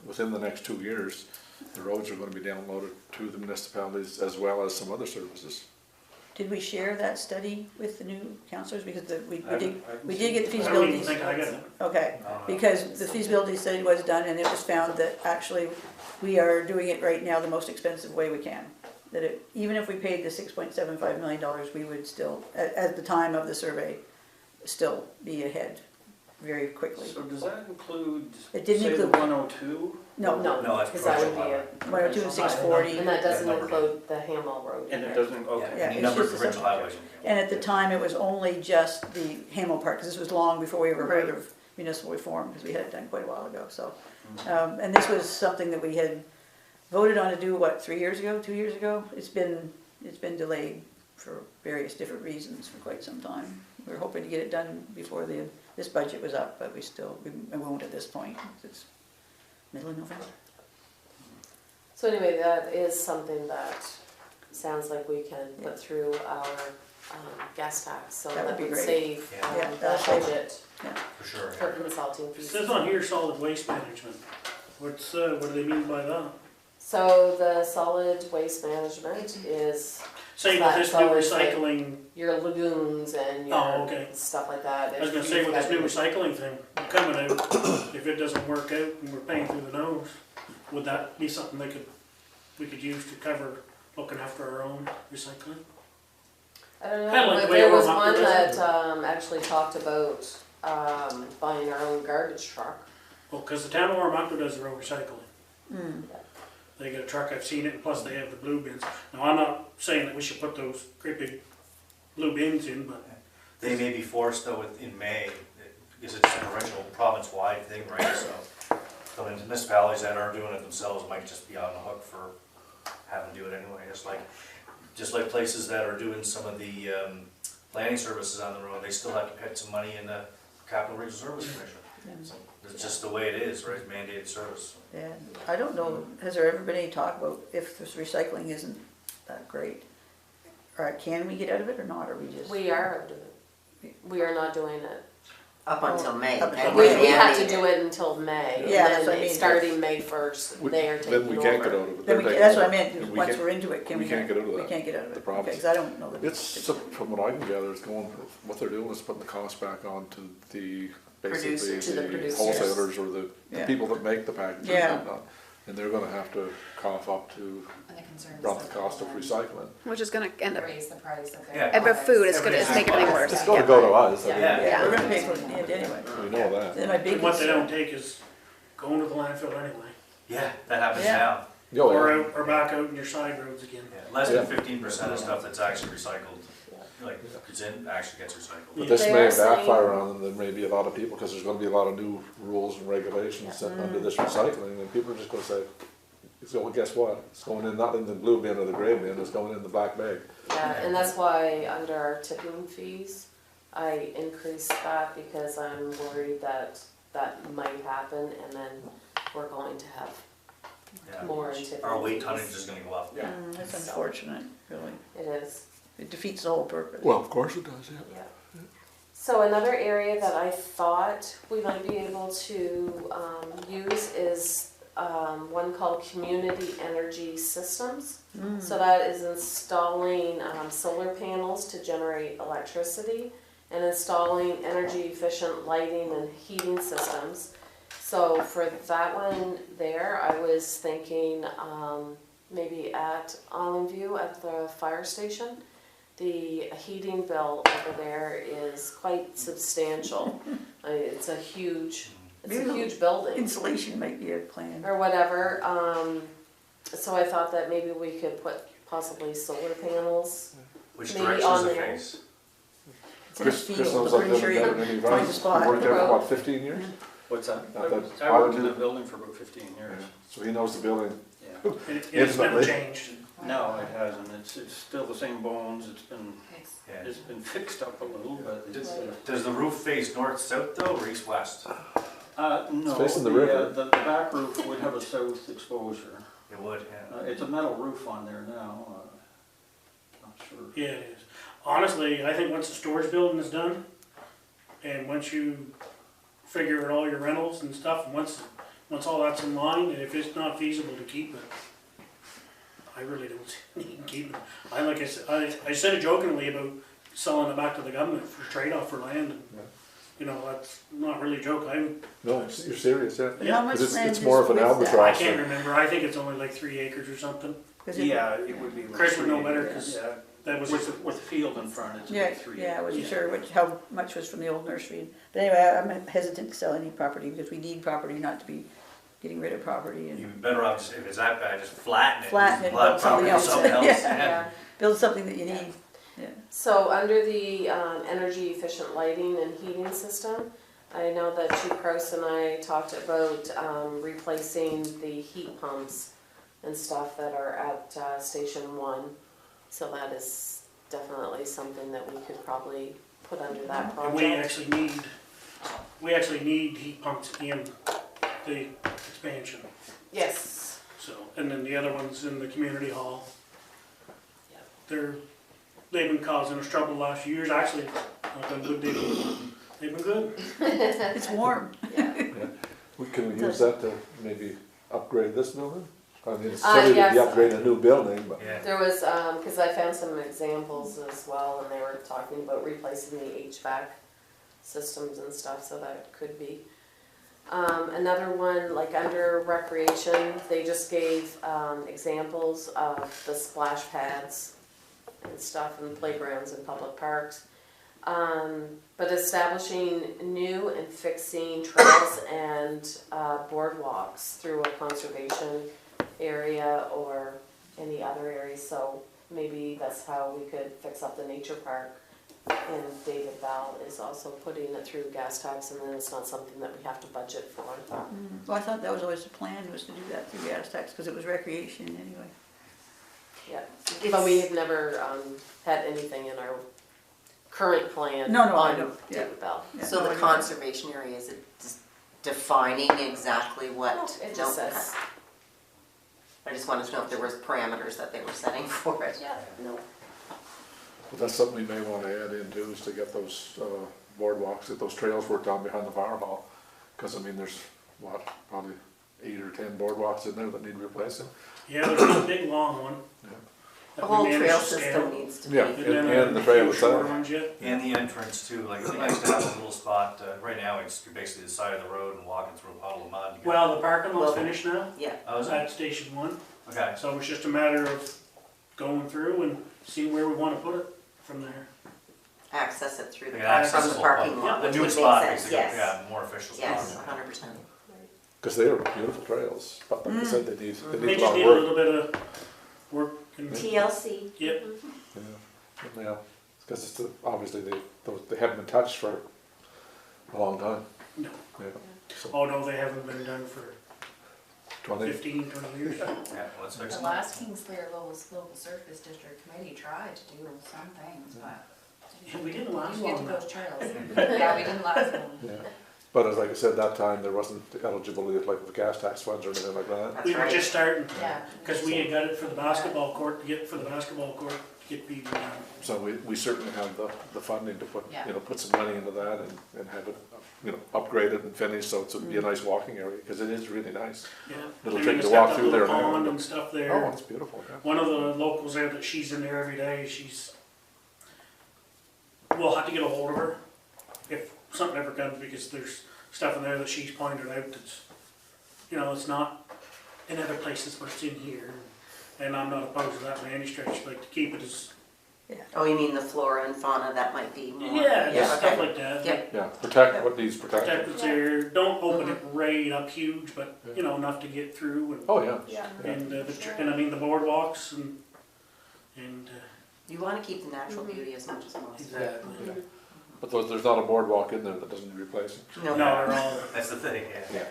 Within the next 2 years, the roads are gonna be downloaded to the municipalities as well as some other services. Did we share that study with the new councillors? Because we I did haven't get the I don't even feasibility. think I got it. Okay, No. because the feasibility study was done and it was found that actually we are doing it right now the most expensive way we can. That even if we paid the $6.75 million, we would still, at the time of the survey, still be ahead very quickly. So does that include, It didn't say, the include- 102? No, No, No, that's because that would be provincial a, 102 and 640. and that doesn't That number. include the Hamel Road. And it either. doesn't, Yeah, okay. Yeah, any it's number of just a provincial simple- highways. And at the time, it was only just the Hamel Park, because this was long before we ever heard of municipal reform, because we had it done quite a while ago, so. And this was something that we had voted on to do, what, 3 years ago, 2 years ago? It's been delayed for various different reasons for quite some time. We were hoping to get it done before this budget was up, but we won't at this point, 'cause it's middle of November. So anyway, that is something that sounds like we can put through our gas tax, so That would that be would great. save Yeah. Yeah, the that'll save budget For sure. for consulting It fees. says on here solid waste management. What do they mean by that? So the solid waste management is Same with this new Solid waste. recycling, your lagoons and Oh, your okay. stuff like that. I was gonna say with this new recycling thing coming out, if it doesn't work out and we're paying through the nose, would that be something we could use to cover looking after our own recycling? I don't Kinda like know, the but way there was Ormoc one does it. that actually talked about buying our own garbage truck. Well, cause the town of Oromocto does their own recycling. Mm. They got a truck, I've seen it, and plus they have the blue bins. Now, I'm not saying that we should put those great big blue bins in, but They may be forced though in May, because it's an original province-wide thing, right? So the municipalities that are doing it themselves might just be on the hook for having to do it anyway. Just like places that are doing some of the planning services on the road, they still have to pay some money in the Capital Regional Service Commission. So it's just the way it is, right? Mandated service. Yeah, I don't know, has there ever been any talk about if this recycling isn't that great? Or can we get out of it or not, or we just? We are out of it. We are not doing it. Up until May. Up until then We, May. we had to mandated. do it until May, Yeah, and that's what I then mean. starting May 1st, they are taking over. Then we can't get out of it. Then we, They're that's what I taking meant, over. once We we're into it, can we? we can't get out of We that. can't get out of it, The problem. okay, 'cause I don't know the. It's, so from what I can gather, it's going, what they're doing is putting the cost back on to the, basically, Producers. To the the producers. wholesalers or the Yeah. people that make the packages Yeah. and whatnot. And they're gonna have to cough up to And the concern is run the that cost of they'll recycling. Which is gonna end up, raise the price of their. Yeah. and but food, it's making it worse. It's gonna go to us, I mean, Yeah. Yeah, we're gonna pay for it anyway. we know that. Then my big and what they don't concern, take is going to the landfill anyway. Yeah, that happens Yeah. now. Oh, Or yeah. out, or back out in your side roads again. Yeah, less than 15% of stuff that's actually recycled, like, actually gets recycled. But this They may are saying- backfire on them, there may be a lot of people, because there's gonna be a lot of new rules and regulations set under this recycling, and people are just gonna say, so well, guess what? It's going in, not in the blue bin or the gray bin, it's going in the black bag. Yeah, and that's why under our tipping fees, I increased that because I'm worried that that might happen and then we're going to have Yeah. more in tipping Our weight fees. tonnage is gonna go up. that's unfortunate, really. It is. It defeats the whole purpose. Well, of course it does, yeah. Yeah. So another area that I thought we might be able to use is one called Community Energy Systems. So that is installing solar panels to generate electricity and installing energy efficient lighting and heating systems. So for that one there, I was thinking maybe at Island View at the fire station. The heating bill over there is quite substantial. It's a huge building Insulation might be a plan. or whatever. So I thought that maybe we could put possibly solar panels. Which Maybe direction on is it there. face? It's in a Chris field, knows I'm that pretty sure building you better than can find a You spot. worked there for what, 15 years? What's that? Not that- I worked in the building for about 15 years. So he knows the building. Yeah. It's never Infinitely. changed. No, it hasn't. It's still the same bones. Yeah. It's been fixed up a little, but it's, Does the roof face north-south though, or east-west? no. facing the river. The back roof would have a south exposure. It would, yeah. It's a metal roof on there now. Not sure. Yeah, it is. Honestly, I think once the storage building is done, and once you figure out all your rentals and stuff, and once all that's in line, and if it's not feasible to keep it, I really don't see need to keep it. I said it jokingly about selling it back to the government for trade-off for land, and, you know, that's not really a joke. No, you're serious, yeah. And how much 'Cause land it's is more of an with that? I albatross. can't remember, I think it's only like 3 acres or something. 'Cause it- It would be. Chris would know better, 'cause Yeah, that was with the field in front, it's Yeah, about 3. yeah, I wasn't Yeah. sure how much was from the old nursery. But anyway, I'm hesitant to sell any property because we need property, not to be getting rid of property You'd and be better off, just if it's that bad, just flatten it. Flatten it, Let build something property else. something else, Yeah. yeah. build something that you need. Yeah. So under the energy efficient lighting and heating system, I know that Chief Kraus and I talked about replacing the heat pumps and stuff that are at Station 1. So that is definitely something that we could probably put under that And project. we actually need heat pumps in the expansion. Yes. So, and then the other ones in the community hall. Yep. They've been causing us trouble the last few years, actually, knock on wood, they've been good. It's warm. Yeah. Can we use that to maybe upgrade this building? I mean, it's silly to yes. be upgrading a new building, but. Yeah. There was, because I found some examples as well, and they were talking about replacing the HVAC systems and stuff, so that could be. Another one, like under recreation, they just gave examples of the splash pads and stuff in playgrounds and public parks. But establishing new and fixing trails and boardwalks through a conservation area or any other areas. So maybe that's how we could fix up the nature park. And David Bell is also putting it through gas tax, and then it's not something that we have to budget for. Well, I thought that was always the plan, was to do that through gas tax, because it was recreation anyway. Yeah, but we have never had anything in our current plan No, I on know, yeah. David Bell. Yeah, So no, the I know. conservation area, is it just defining exactly what? It just says, I just wanted to know if there was parameters that they were setting for it. yeah, no. But that's something we may wanna add in too, is to get those boardwalks, get those trails worked on behind the fire hall. Cause I mean, there's, what, probably 8 or 10 boardwalks in there that need replacing. Yeah, there's a big long one. Yeah. The that we whole managed trail to scale. system needs to be. Yeah. And then And the a trail few short itself. ones yet. And the entrance too, like, it'd be nice to have a little spot, right now, it's you're basically the side of the road and walking through a puddle of mud. You Well, the parking lot's Well- finished now, Yeah, Oh, is it? at Station 1. Okay, So it's just a matter of going through and seeing where we want to put it from there. access it through the, Like an from the accessible, parking lot, a which new would make spot, sense, basically, yes. yeah, more official spot. Yes, yeah. 100%. Cause they are beautiful trails, but like I said, they need They a lot just of need a work. little bit of work and, TLC. yep, Yeah, cause it's, obviously they haven't been touched for a long time. No. Yeah, so oh no, they haven't been done for 20, 15, 20 years. Yeah, well, let's fix The it. last Kingsclear Local Surface District Committee tried to do some things, but We didn't we last didn't get long. to those trails. Yeah, we didn't last long. yeah. But as like I said, that time there wasn't eligibility like with gas tax funds or anything like that. That's We were right. just starting, Yeah. because we had got it for the basketball court, to get for the basketball court, to get people down. So we certainly have the funding to put, Yeah. you know, put some money into that and have it, you know, upgraded and finished, so it's be a nice walking area, because it is really nice. Yeah. Little And trick it's to got walk that through little there now. Pond and stuff Oh, there. it's beautiful, yeah. One of the locals there that she's in there every day, we'll have to get a hold of her if something ever comes, because there's stuff in there that she's pointed out that's, you know, it's not in other places, but it's in here. And I'm not opposed to that by any stretch, but to keep it as, Oh, you mean the flora and fauna, that might be more? yeah, just stuff okay. like that. Yep. Yeah, protect what needs Protect protected. what's there, don't open it right up huge, but, you know, enough to get through and, Oh, yeah. Yeah. and, and I mean, the boardwalks and, You want to keep the natural beauty as much as possible. exactly. But there's not a boardwalk in there that doesn't need replacing. No, No. they're all, That's the thing, yeah.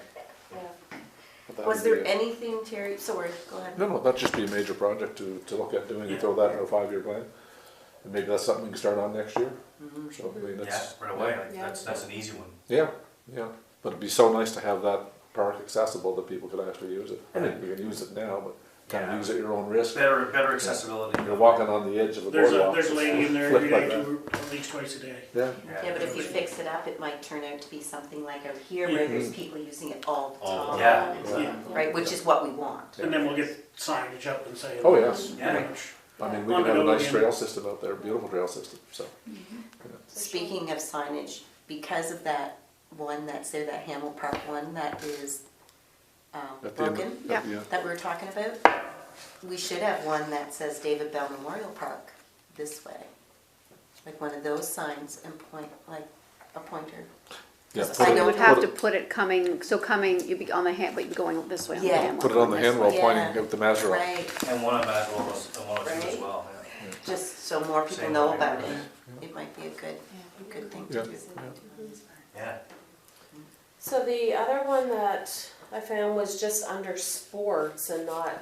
But that Was would there be anything, Terry, sorry, go ahead. No, that'd just be a major project to look at doing and throw that in our 5-year plan. And maybe that's something we can start on next year. Mhm. So, I mean, Yeah, that's, right away, like, Yeah. that's an easy one. yeah, but it'd be so nice to have that park accessible that people could actually use it. I mean, you can use it now, but kind Yeah. of use at your own risk. Better accessibility. You're walking on the edge of a there's boardwalk. there's a lady in there flip every like day, that. at least twice a day. Yeah, Yeah, but if you fix it up, it might turn out to be something like out here where there's people using it all the All time. the Yeah. Yeah. Right, which is what we want. And then we'll get signage up and say. Oh, yes. Yeah. pretty much. I mean, we On can the have a go nice again. trail system out there, beautiful trail system, so. Speaking of signage, because of that one that's there, that Hamel Park one that is At the end, broken, at the end. that we were talking about, we should have one that says David Bell Memorial Park this way. Like one of those signs and point, like a pointer. Yeah, I put So it- you know- would put have it- to put it coming, so coming, you'd be on the hand, but you'd be going this way on the Yeah. hand. Put it on the handwall Yeah. pointing out the Maserow. Right, And one of Maswell was, and one or two as Right. well, yeah. just so more people Same know thing. about it. It might be a good thing to Yeah. do. Yeah. So the other one that I found was just under sports and not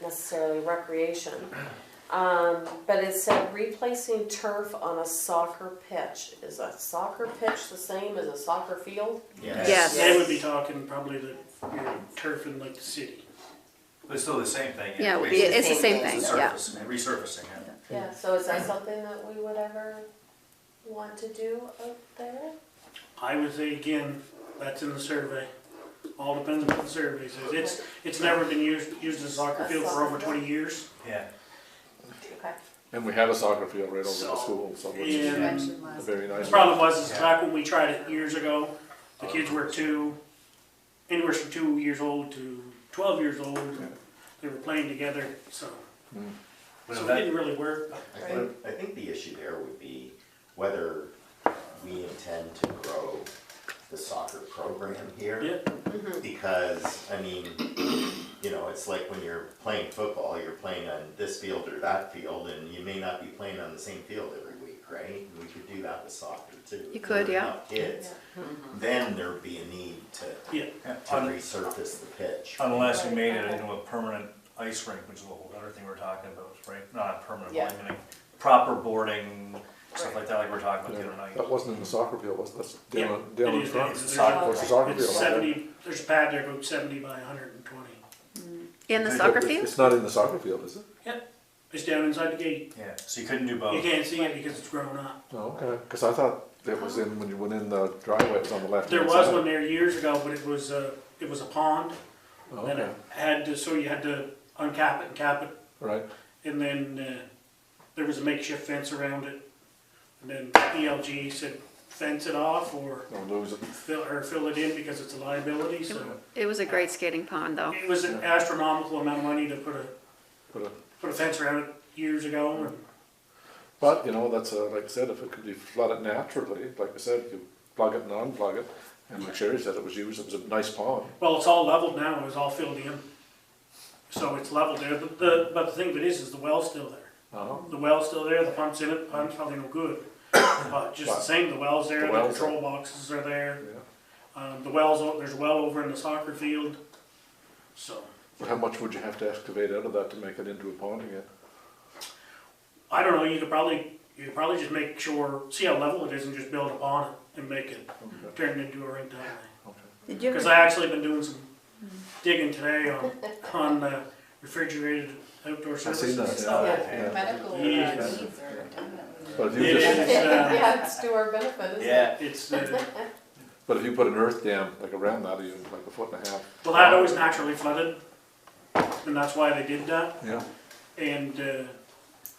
necessarily recreation. But it said replacing turf on a soccer pitch. Is a soccer pitch the same as a soccer field? Yes. They would be talking probably the, turf in like the city. But it's still the same thing. Yeah, It'd be the it's the same same thing. thing, yeah. Resurfacing, yeah. Yeah, so is that something that we would ever want to do out there? I would say again, that's in the survey. All depends on what the survey says. It's never been used as a soccer field for over 20 years. Yeah. Okay. And we have a soccer field right over So, the school, so which yeah. is Mentioned a last. very nice. The problem was, is back when we tried it years ago, the kids were anywhere from 2 years old to 12 years old. They were playing together, so But it that- didn't really work. I think the issue there would be whether we intend to grow the soccer program here. Yeah, Because, I mean, you know, it's like when you're playing football, you're playing on this field or that field, and you may not be playing on the same field every week, right? We could do that with soccer too. You could, If there were yeah. enough kids, then there'd be a need to yeah. resurface the pitch. Unless you made it into a permanent ice rink, which is a whole other thing we're talking about, right? Not permanent, Yeah. but I mean, proper boarding, stuff like that, like we were talking about the Yeah, other night. that wasn't in the soccer field, was it? That's Yeah, down in it is, front. it's- What's the soccer It's field? 70, there's a pad there about 70 by 120. In the soccer field? It's not in the soccer field, is it? It's down inside the gate. Yeah, so you couldn't do You both. can't see it because it's grown up. Oh, okay, cause I thought it was in, when you went in the driveway, it was on the left There hand side. was one there years ago, but it was a pond. Oh, And okay, it had to, so you had to uncap it and cap it. right, And then there was a makeshift fence around it. And then ELG said fence it off or don't lose it. fill it in because it's a liability, so. It was a great skating pond, though. It was an astronomical amount of money to put But, a fence around it years ago. And but, you know, that's, like I said, if it could be flooded naturally, like I said, you plug it and unplug it, and like Sherry said, it was used, it was a nice pond. well, it's all leveled now, it was all filled in. So it's leveled there, but the thing of it is the well's still there. Oh, The well's still there, the pump's in it, the pump's probably no good. But just the same, the well's there, The the well's control boxes are there. yeah. There's a well over in the soccer field, so. But how much would you have to excavate out of that to make it into a pond again? I don't know, you could probably just make sure, see how level it is and just build upon it and make it, Okay, turn it into a rink that way. okay. Did you Because ever, I actually been doing some digging today on refrigerated outdoor I seen services. that, Yeah. yeah. Medical Yeah. needs are definitely. But if you It just, is, Yeah, it's to our benefit, isn't it? Yeah, it's, but if you put an earth dam, like around that, even like a foot and a half. well, that always naturally flooded, and that's why they did that. Yeah, And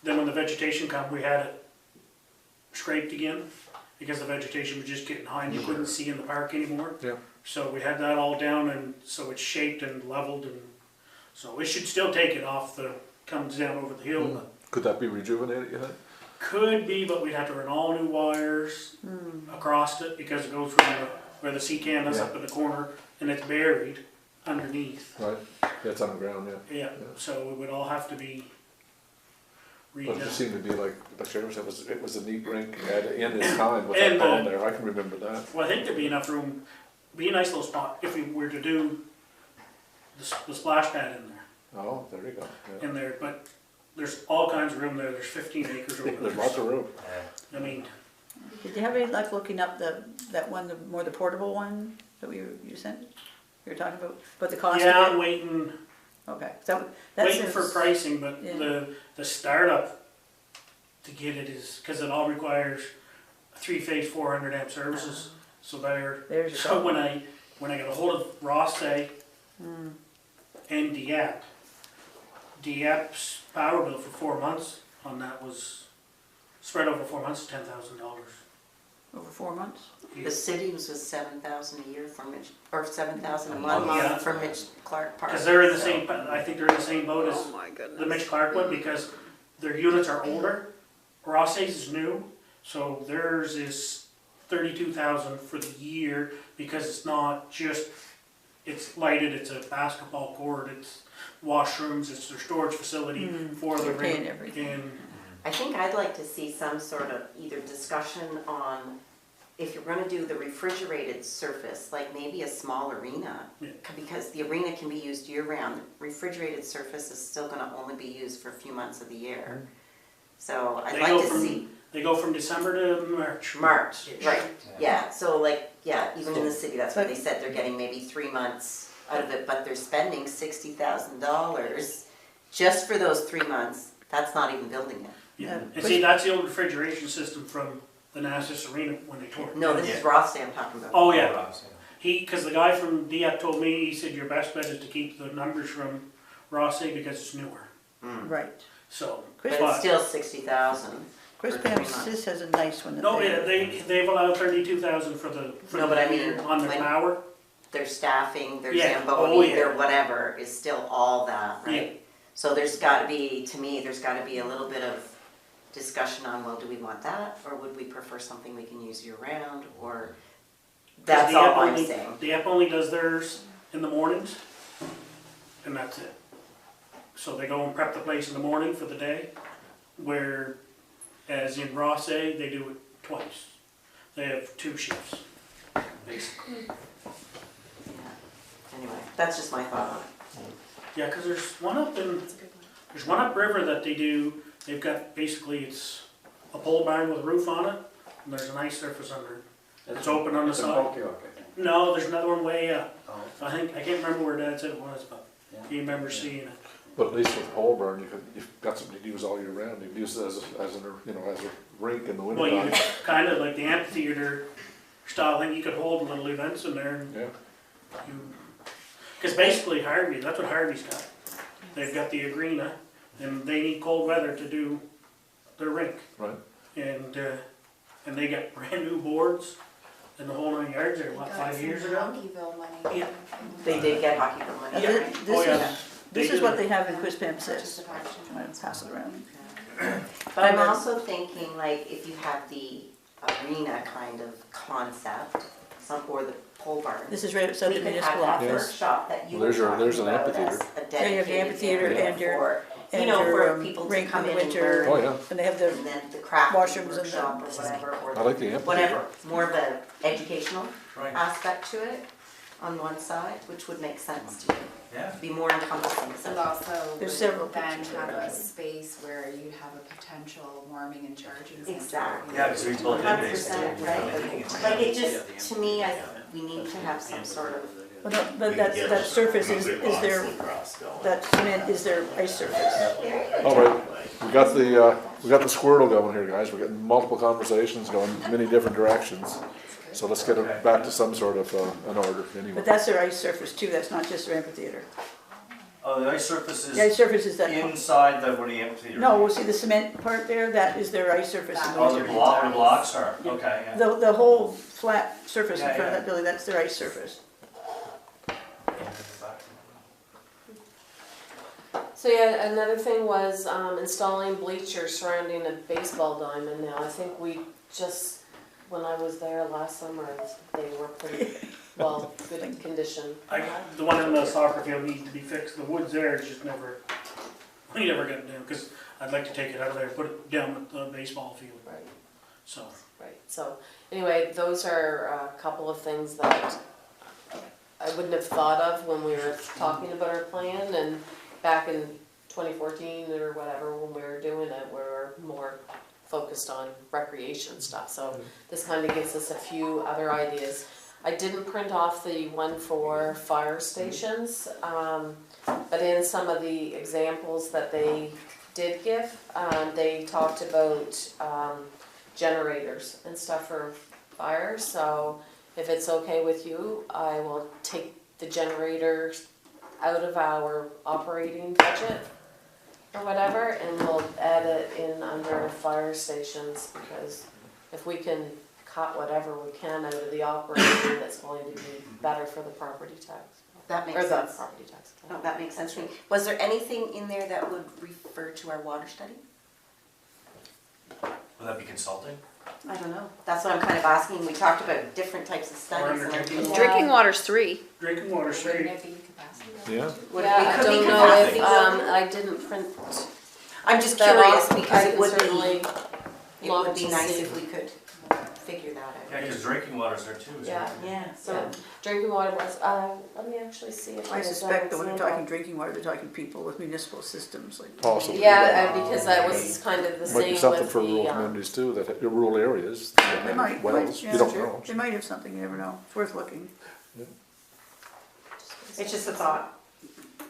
then when the vegetation come, we had it scraped again, because the vegetation was just getting high and you couldn't see in the park anymore. yeah. So we had that all down, and so it's shaped and leveled, and so it should still take it off comes down over the hill. But Could that be rejuvenated, you think? could be, but we'd have to run all new wires across it, because it goes from where the sea can is up in the corner, and it's buried underneath. Right, yeah, it's underground, yeah. Yeah, so it would all have to be But it just redone. seemed to be like, the sheriff said, it was a neat rink in its time with And, that pond there, I can remember that. Well, I think there'd be enough room, be a nice little spot if we were to do the splash pad in Oh, there you go, yeah. in there, but there's all kinds of room there, there's 15 acres over There's lots there. of room. I mean, did you have any luck looking up that one, the portable one that you sent? You were talking about, but the cost yeah, I'm of it? waiting, Okay, so that waiting for seems, pricing, but Yeah. the startup to get it is, because it all requires 3-phase 400 amp services, so there's your so problem. when I got a hold of Rossay and Diepp's power bill for 4 months on that was spread over 4 months, $10,000. Over 4 months? The city was 7,000 a year for Mitch, or 7,000 a month, month yeah. for Mitch Clark Park. Because they're in the so- same, I think they're in the same boat as Oh, my the goodness. Mitch Clark one, because their units are older. Rossay's is new, so theirs is 32,000 for the year, because it's not just, it's lighted, it's a basketball court, it's washrooms, it's their storage facility for the They're paying rink. everything. And I think I'd like to see some sort of either discussion on, if you're gonna do the refrigerated surface, like maybe a small arena. Yeah. Because the arena can be used year-round, refrigerated surface is still gonna only be used for a few months of the year. So I'd They like go to from- see they go from December to March. March, Ish. right, yeah, so like, yeah, even in the city, that's what they said, they're getting maybe 3 months out of it, but they're spending $60,000 just for those 3 months, that's not even building it. Yeah, Yeah. and see, that's the old refrigeration system from the Nasus Arena when they tore it. No, this is Yeah. Ross I'm talking about. Oh, yeah. Because the guy from Dieppe told me, he said your best bet is to keep the numbers from Rossay because it's newer. Right. So, Chris, But it's still 60,000. Chris for 3 Pam months. Sis has a nice one that no, yeah, they've allowed 32,000 for the No, but I year mean, on their when- power. Their staffing, their Yeah. Zamboni, Oh, yeah. their whatever is still all that, right? Yeah. So there's gotta be, to me, there's gotta be a little bit of discussion on, well, do we want that, or would we prefer something we can use year round, or, that's all I'm saying. The app only does theirs in the mornings, and that's it. So they go and prep the place in the morning for the day, where, as in Ross A, they do it twice. They have 2 shifts, basically. Yeah. Anyway, that's just my thought on it. Yeah, because there's one up river that they do, they've got, basically, it's a pole barn with a roof on it, and there's an ice surface under it. It's open on the It's in side. Pokiok, I think. No, there's another one way up. Oh, I can't remember where Dad said it was, but yeah. he remember seeing it. But at least with Holborn, you've got something to use all year round. You can use it as a rink in the winter Well, you time. could kind of like the amphitheater style thing, you could hold little events in there and Yeah, because basically Harvey, that's what Harvey's got. They've got the arena and they need cold weather to do their rink. right. And they got brand new boards and the whole 9 yards there, what, 5 years ago? Hockeyville money. Yeah. They did get Hockeyville money. And Yeah. This Oh, yeah. is, this They is what did. they have in Quispam Purchase 6. of action. I'm gonna pass it around. But I'm also thinking, like, if you have the arena kind of concept, or the pole barn. This is right outside We the could have municipal that office. workshop that you Well, were there's talking there's an about amphitheater. as a Yeah, you have the dedicated amphitheater area and your- for, And you know, your, for people to rink come in in the and winter. learn. Oh, yeah. And they have the, And then the craft washrooms and workshop or the- whatever, or I like the amphitheater. whatever, more of an educational Right, aspect to it on one side, which would make sense to me, yeah. be more encompassing. And also, There's would several then pictures have there. a space where you have a potential warming and charging center. Exactly. Yeah, because we told him 100%, right? Like it just, to me, we need to have some sort of, well, no, but that surface is their, that cement is their ice surface. All right, we got the squirrel going here, guys. We're getting multiple conversations going many different directions. So let's get it back to some sort of an order anyway. But that's their ice surface too, that's not just their amphitheater. Oh, the ice surface The ice is surface is that, inside the, what do you amphitheater? no, well, see the cement part there, that is their ice surface in the Oh, the winter. blocks are, okay, yeah. The whole flat surface in Yeah, front of yeah. that building, that's their ice surface. So yeah, another thing was installing bleachers surrounding a baseball diamond. Now, I think we just, when I was there last summer, they were pretty, well, good condition. The one in the soccer field needs to be fixed, the wood's there, it's just never, we never got it down, because I'd like to take it out of there, put it down at the baseball field, Right, so. right. So anyway, those are a couple of things that I wouldn't have thought of when we were talking about our plan, and back in 2014 or whatever, when we were doing it, we were more focused on recreation stuff. So this kind of gives us a few other ideas. I didn't print off the one for fire stations, but in some of the examples that they did give, they talked about generators and stuff for fire. So if it's okay with you, I will take the generators out of our operating budget or whatever, and we'll add it in under fire stations, because if we can cut whatever we can out of the operating, that's going to be better for the property tax. that Or makes the sense. property tax. No, that makes sense to me. Was there anything in there that would refer to our water study? Would that be consulting? I don't know. That's what I'm kind of asking. We talked about different types of studies. and I Drinking think- Drinking water's 3. Drinking water Wouldn't straight, it be capacity? Yeah, Would Yeah, it I could be don't know if, capacity. I didn't print I'm just that curious off. because I it can would certainly be, it look would be to nice see. if we could figure that Yeah, out. because drinking water's there too, isn't Yeah. it? Yeah, So so, drinking water was, let me actually see if I there's suspect that when they're talking example. drinking water, they're talking people with municipal systems, like. possibly. Yeah, because that was kind of the Might same be something with for rural the, communities too, that rural areas, that They have might, wells, yeah, you don't know. They might have something, you never know, it's worth looking. it's just a thought.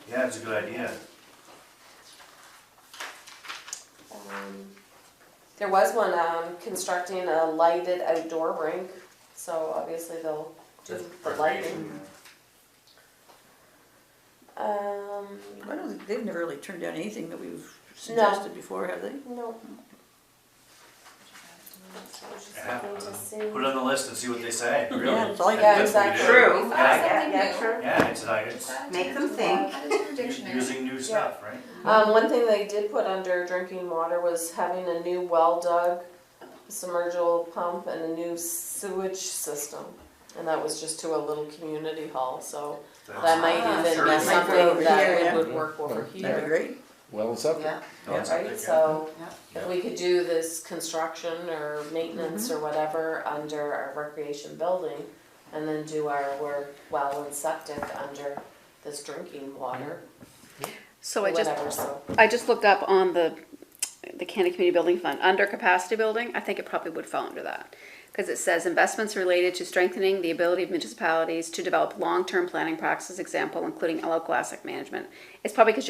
Yeah, it's a good idea. there was one, constructing a lighted outdoor rink, so obviously they'll do the lighting. I don't think, they've never really turned down anything that we've suggested before, have they? No, So we're just Yeah, looking to see. Put it on the list and see what they say, really. Yeah, that's all I Yeah, can do. exactly. True, Find yeah, something new. Yeah, it's like, Just add it Make to them your- think. add it to your dictionary. using new stuff, right? One thing they did put under drinking water was having a new well dug, submersible pump, and a new sewage system. And that was just to a little community hall, so that might even sure. be That might something go over that here, it yeah. would work over That'd be here. great. Well and septic. Yeah, Right, so yeah. if we could do this construction or maintenance or whatever under our recreation building, and then do our well and septic under this drinking water, So or whatever, so. I just looked up on the Canada Community Building Fund, under capacity building, I think it probably would fall under that. Because it says investments related to strengthening the ability of municipalities to develop long-term planning practices, example, including local asset management. It's probably because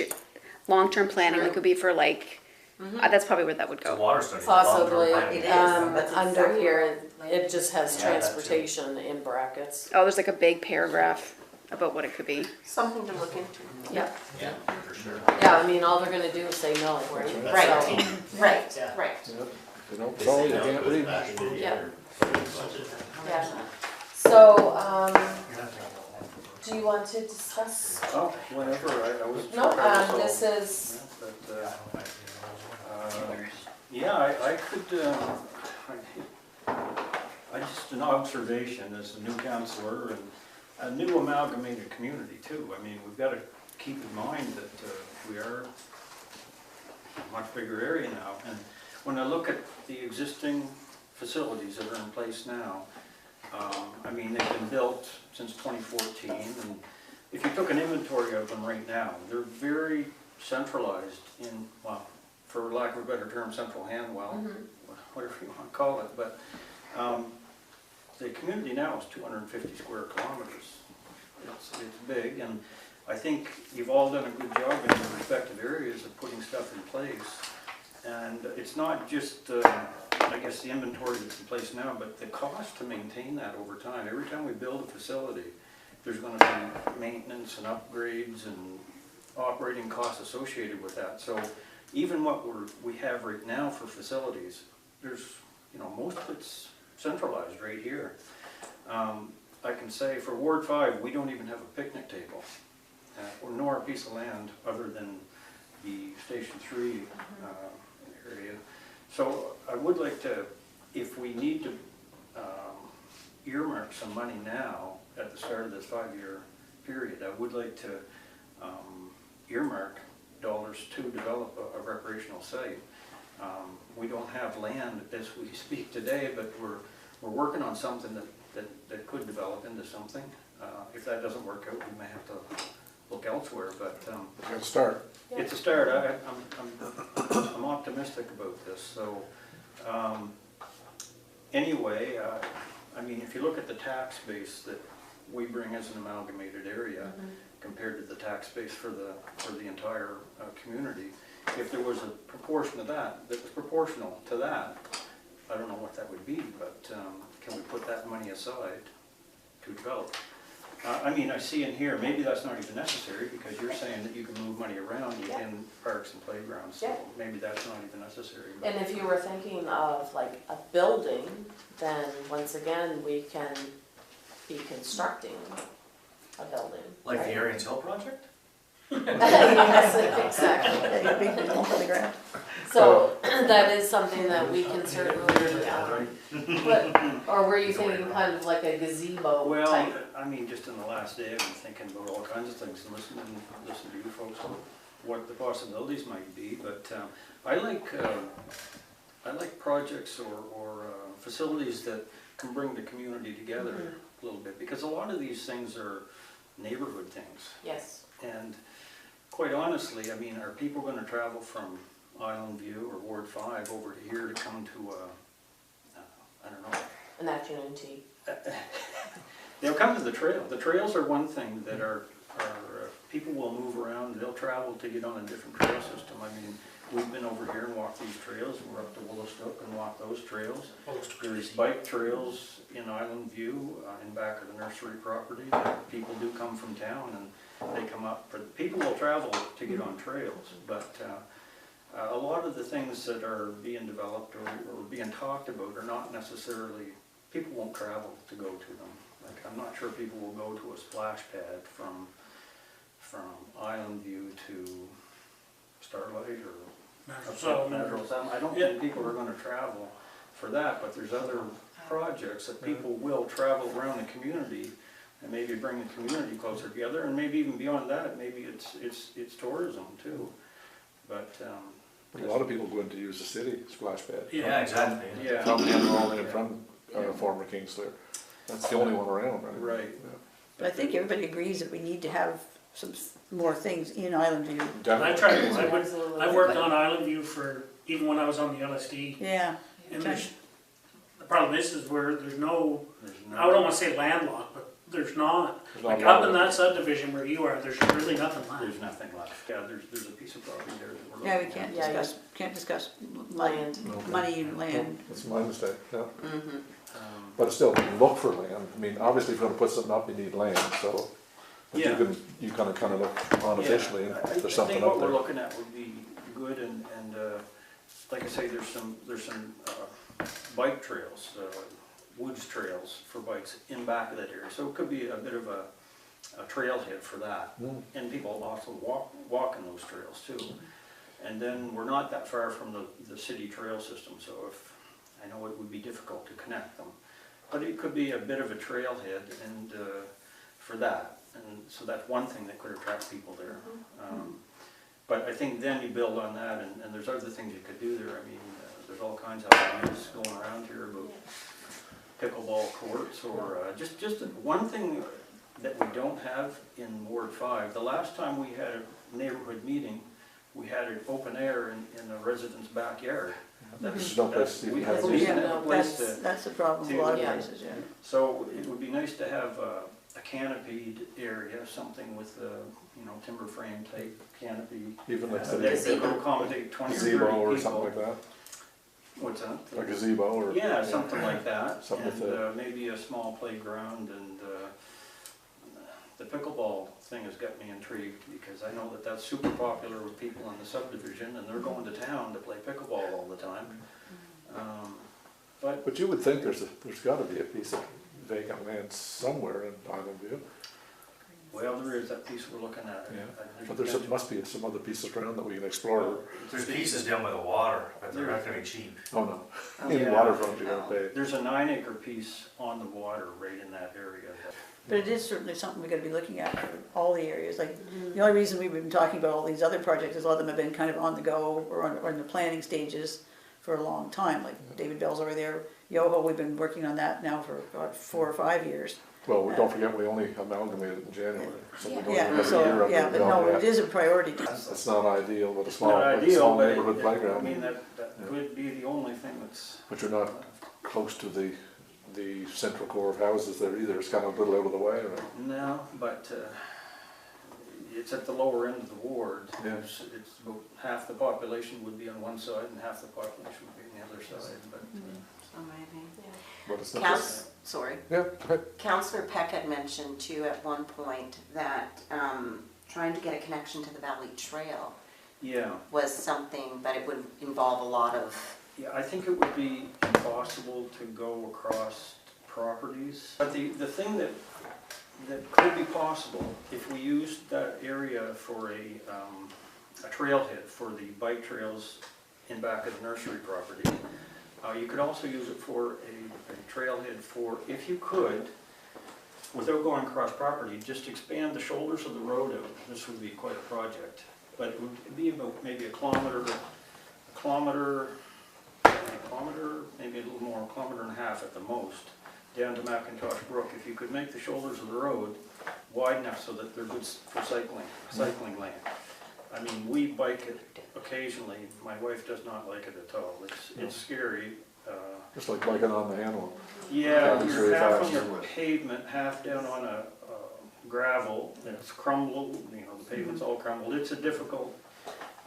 long-term planning, True. it could be for like, that's probably where that would It's a go. water study. it's a long-term Possibly, plan. It is. That's under exactly here, it just has Yeah, that too. transportation in brackets. Oh, there's like a big paragraph about what it could be. Something to look into. Yeah, Yeah, for sure. yeah, I mean, all they're gonna do is say no, right? Right, So, right, Yeah. right. Yep. If you don't They follow, say you no, can't it goes read. back into the Yeah. other budget. yeah. So, You're not thinking about one for do you want to discuss? Oh, whenever, I was. No, prepared, so- this is, Yeah, but, yeah, I could, I just, an observation as a new counselor and a new amalgamated community too. I mean, we've got to keep in mind that we are a much bigger area now. And when I look at the existing facilities that are in place now, I mean, they've been built since 2014, and if you took an inventory of them right now, they're very centralized in, well, for lack of a better term, central Hanwell, whatever you want to call it, but the community now is 250 square kilometers. It's big, and I think you've all done a good job in your respective areas of putting stuff in place. And it's not just, I guess, the inventory that's in place now, but the cost to maintain that over time. Every time we build a facility, there's going to be maintenance and upgrades and operating costs associated with that. So even what we have right now for facilities, there's, you know, most of it's centralized right here. I can say for Ward 5, we don't even have a picnic table, or nor a piece of land other than the Station 3 area. So I would like to, if we need to earmark some money now at the start of this 5-year period, I would like to earmark dollars to develop a recreational site. We don't have land as we speak today, but we're working on something that could develop into something. If that doesn't work out, we may have to look elsewhere, but Got to start. it's a start. I'm optimistic about this, so, anyway, I mean, if you look at the tax base that we bring as an amalgamated area compared to the tax base for the entire community, if there was a proportion of that was proportional to that, I don't know what that would be, but can we put that money aside to develop? I mean, I see in here, maybe that's not even necessary, because you're saying that you can move money around within parks and playgrounds, so Yeah. maybe that's not even necessary. But and if you were thinking of like a building, then once again, we can be constructing a building. Like the right? Arians Hill project? Yes, exactly. Yeah, you big lump on the ground. So that is something that we can certainly, put, or were you thinking kind of like a gazebo Well, type? I mean, just in the last day, I've been thinking about all kinds of things, and listening to you folks, what the possibilities might be, but I like projects or facilities that can bring the community together a little bit, because a lot of these things are neighborhood things. Yes. And quite honestly, I mean, are people gonna travel from Island View or Ward 5 over to here to come to I don't know. An afternoon tea. They'll come to the trail. The trails are one thing that are people will move around, they'll travel to get on a different trail system. I mean, we've been over here and walked these trails, we're up to Woolastook and walked those trails. There's bike trails in Island View, in back of the nursery property, that people do come from town and they come up. People will travel to get on trails, but A lot of the things that are being developed or being talked about are not necessarily, people won't travel to go to them. Like, I'm not sure people will go to a splash pad from Island View to Starlight or Natural Sound. I don't think people are gonna travel for that, but there's other projects that people will travel around the community and maybe bring the community closer together, and maybe even beyond that, maybe it's tourism too. But, A lot of people go in to use the city splash pad. Yeah, exactly. yeah, Tom Henry in from former Kingsclear. That's the only one around, right? right. Yeah. But I think everybody agrees that we need to have some more things in Island View. Definitely. I worked on Island View for, even when I was on the LSD, Yeah, and the problem is where there's no, There's I don't wanna say landlocked, but there's not. There's not Like a lot up in of- that subdivision where you are, there's really nothing left. There's nothing left. Yeah, there's a piece of property there that we're yeah, we looking at. can't discuss Land. money and land. That's my mistake, yeah. Mm-hmm. But still, you look for land. I mean, obviously, if you're gonna put something up, you need land, so. But Yeah. you kind of look unofficially, and Yeah, there's something I think up what we're there. looking at would be good, and like I say, there's some bike trails, woods trails for bikes in back of that area, so it could be a bit of a trailhead for that. Mm. And people also walk in those trails too. And then we're not that far from the city trail system, so I know it would be difficult to connect them. But it could be a bit of a trailhead and for that. And so that's one thing that could attract people there. But I think then you build on that, and there's other things you could do there. I mean, there's all kinds of ideas going around here about pickleball courts, or just one thing that we don't have in Ward 5. The last time we had a neighborhood meeting, we had it open air in a resident's backyard. There's no place to We have have it. a Yeah, place to. that's the problem with a lot of Yeah. places, yeah. So it would be nice to have a canopied area, something with timber frame type canopy. Even like That a could accommodate 20 or 30 gazebo people. or something like that, What's that? a gazebo or. Yeah, something like that, Something with and maybe a small playground, and the pickleball thing has got me intrigued, because I know that that's super popular with people in the subdivision, and they're going to town to play pickleball all the time. But you would think there's gotta be a piece of vacant land somewhere in Island View. Well, there is that piece we're looking at. Yeah. But must be some other pieces of ground that we can explore. There's pieces down by the water, but they're not gonna be cheap. Oh, no. Oh, In yeah. waterfront, you're gonna pay. There's a 9-acre piece on the water right in that area. But it is certainly something we gotta be looking at for all the areas, like, the only reason we've been talking about all these other projects is a lot of them have been kind of on the go, or in the planning stages for a long time, like David Bell's over there, Yoho, we've been working on that now for about 4 or 5 years. Well, don't forget, we only amalgamated in January. So we don't even have a year So, under yeah, the but belt no, yet. it is a priority. It's not ideal, but a It's not ideal, small but neighborhood I playground. mean, that could be the only thing that's. But you're not close to the central core of houses there either. It's kind of a little out of the way, right? No, but it's at the lower end of the ward. Yeah. It's about half the population would be on one side and half the population would be on the other side, but. But it's not just, Sorry. yeah, hey, Councillor Peck had mentioned too at one point that trying to get a connection to the Valley Trail Yeah, was something, but it would involve a lot of, yeah, I think it would be impossible to go across properties. But the thing that could be possible, if we used that area for a trailhead for the bike trails in back of the nursery property, you could also use it for a trailhead for, if you could, without going across property, just expand the shoulders of the road out. This would be quite a project, but it would be about maybe a kilometer, maybe a little more, 1.5 kilometers at the most, down to McIntosh Brook. If you could make the shoulders of the road wide enough so that they're good for cycling lane. I mean, we bike it occasionally. My wife does not like it at all. It's scary. just like biking on the handle. Yeah, Yeah, it's you're very half fast. on the pavement, half down on a gravel, and it's crumbled, the pavement's all crumbled. It's a difficult,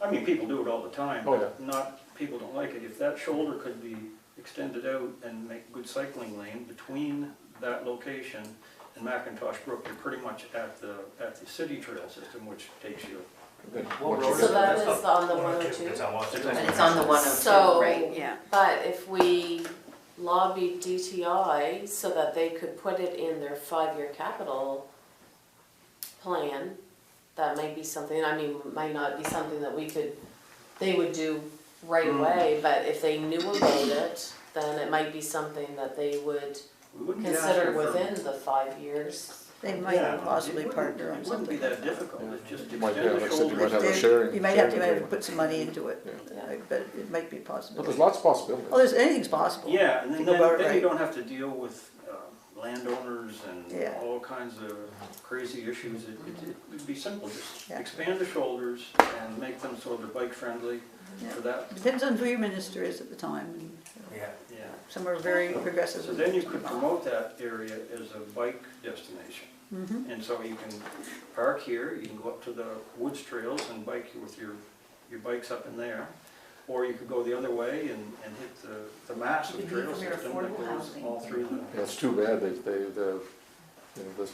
I mean, people do it all the time, Oh, but people don't like it. If that shoulder could be extended out and make a good cycling lane between that location and McIntosh Brook, you're pretty much at the city trail system, which takes you Then What what you road So got- that That's is not on the 102? It's on 102. And it's on the 102. So, Right, yeah. but if we lobbied DTI so that they could put it in their 5-year capital plan, that might be something, I mean, might not be something that they would do right away, but if they knew about it, then it might be something that they would We wouldn't be consider asking for- within the 5 years. They might Yeah, possibly it wouldn't- partner on It wouldn't be something. that difficult, it's just You might, extend yeah, the like I said, you might have a shoulders. sharing. You might have to agreement. put some money into it, Yeah. but it might be But possible. there's lots of possibilities. Oh, there's, anything's possible. Yeah, and If then, you go about it then you right. don't have to deal with landowners and Yeah. all kinds of crazy issues. It would be simple, just Yeah. expand the shoulders and make them so they're bike friendly Yeah. for that. Depends on who your minister is at the time, and Yeah. Yeah. some are very progressive. So then you could promote that area as a bike destination. Mhm. And so you can park here, you can go up to the woods trails and bike with your bikes up in there. Or you could go the other way and hit the massive You could trail do from your system that affordable goes housing. all through the. Yeah, it's too bad the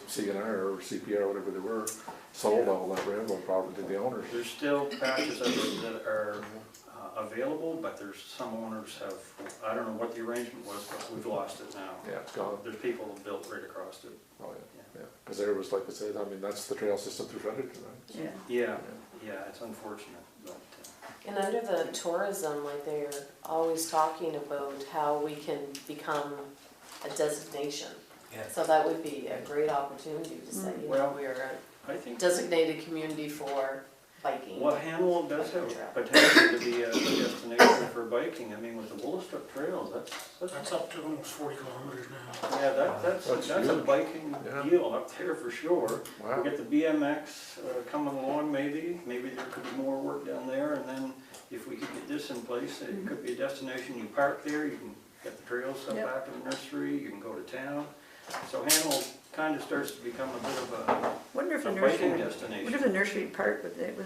CNR or CPR, whatever they were, sold all that railroad property to the owners. There's still patches of it that are available, but there's some owners have, I don't know what the arrangement was, but we've lost it now. Yeah, it's gone. There's people who built right across it. Oh, yeah, yeah. Because there was, like I said, I mean, that's the trail system through Fredericton, right? Yeah, Yeah, it's unfortunate, but. And under the tourism, like they're always talking about how we can become a designation. Yeah. So that would be a great opportunity to say, you know, Well, we're I a think designated community for biking. Well, Hanwell does have potential to be a destination for biking. I mean, with the Woolstock trails, That's up to almost 40 kilometers now. yeah, that's That's a huge. biking Yeah. deal up there for sure. Wow. We get the BMX coming along maybe there could be more work down there, and then if we could get this in place, it could be a destination, you park there, you can get the trails set Yep. back in the nursery, you can go to town. So Hanwell kind of starts to become a bit of wonder if the a biking nursery, destination. wonder if the nursery part with it,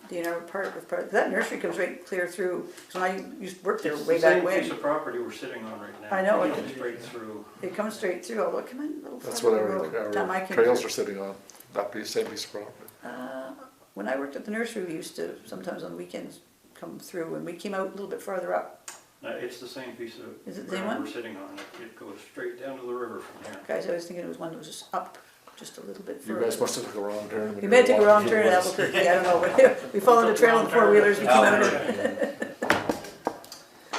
DNR part with part, that nursery comes right clear through, so I used to work there It's way the back same piece when. of property we're sitting on right now. I know, It it- goes straight through. It comes straight through, although come in a little That's further what road. Time I our came trails through. are sitting on, that piece, same piece of property. When I worked at the nursery, we used to sometimes on weekends come through, and we came out a little bit farther up. It's the same piece of Is it the same ground one? we're sitting on. It goes straight down to the river from here. Guys, I was thinking it was one that was just up, just a little bit You further. guys must have took a wrong turn. when We you may have were took a wrong walking turn in through the woods. Albuquerque, I don't know, we followed the trail in four-wheelers, we came out of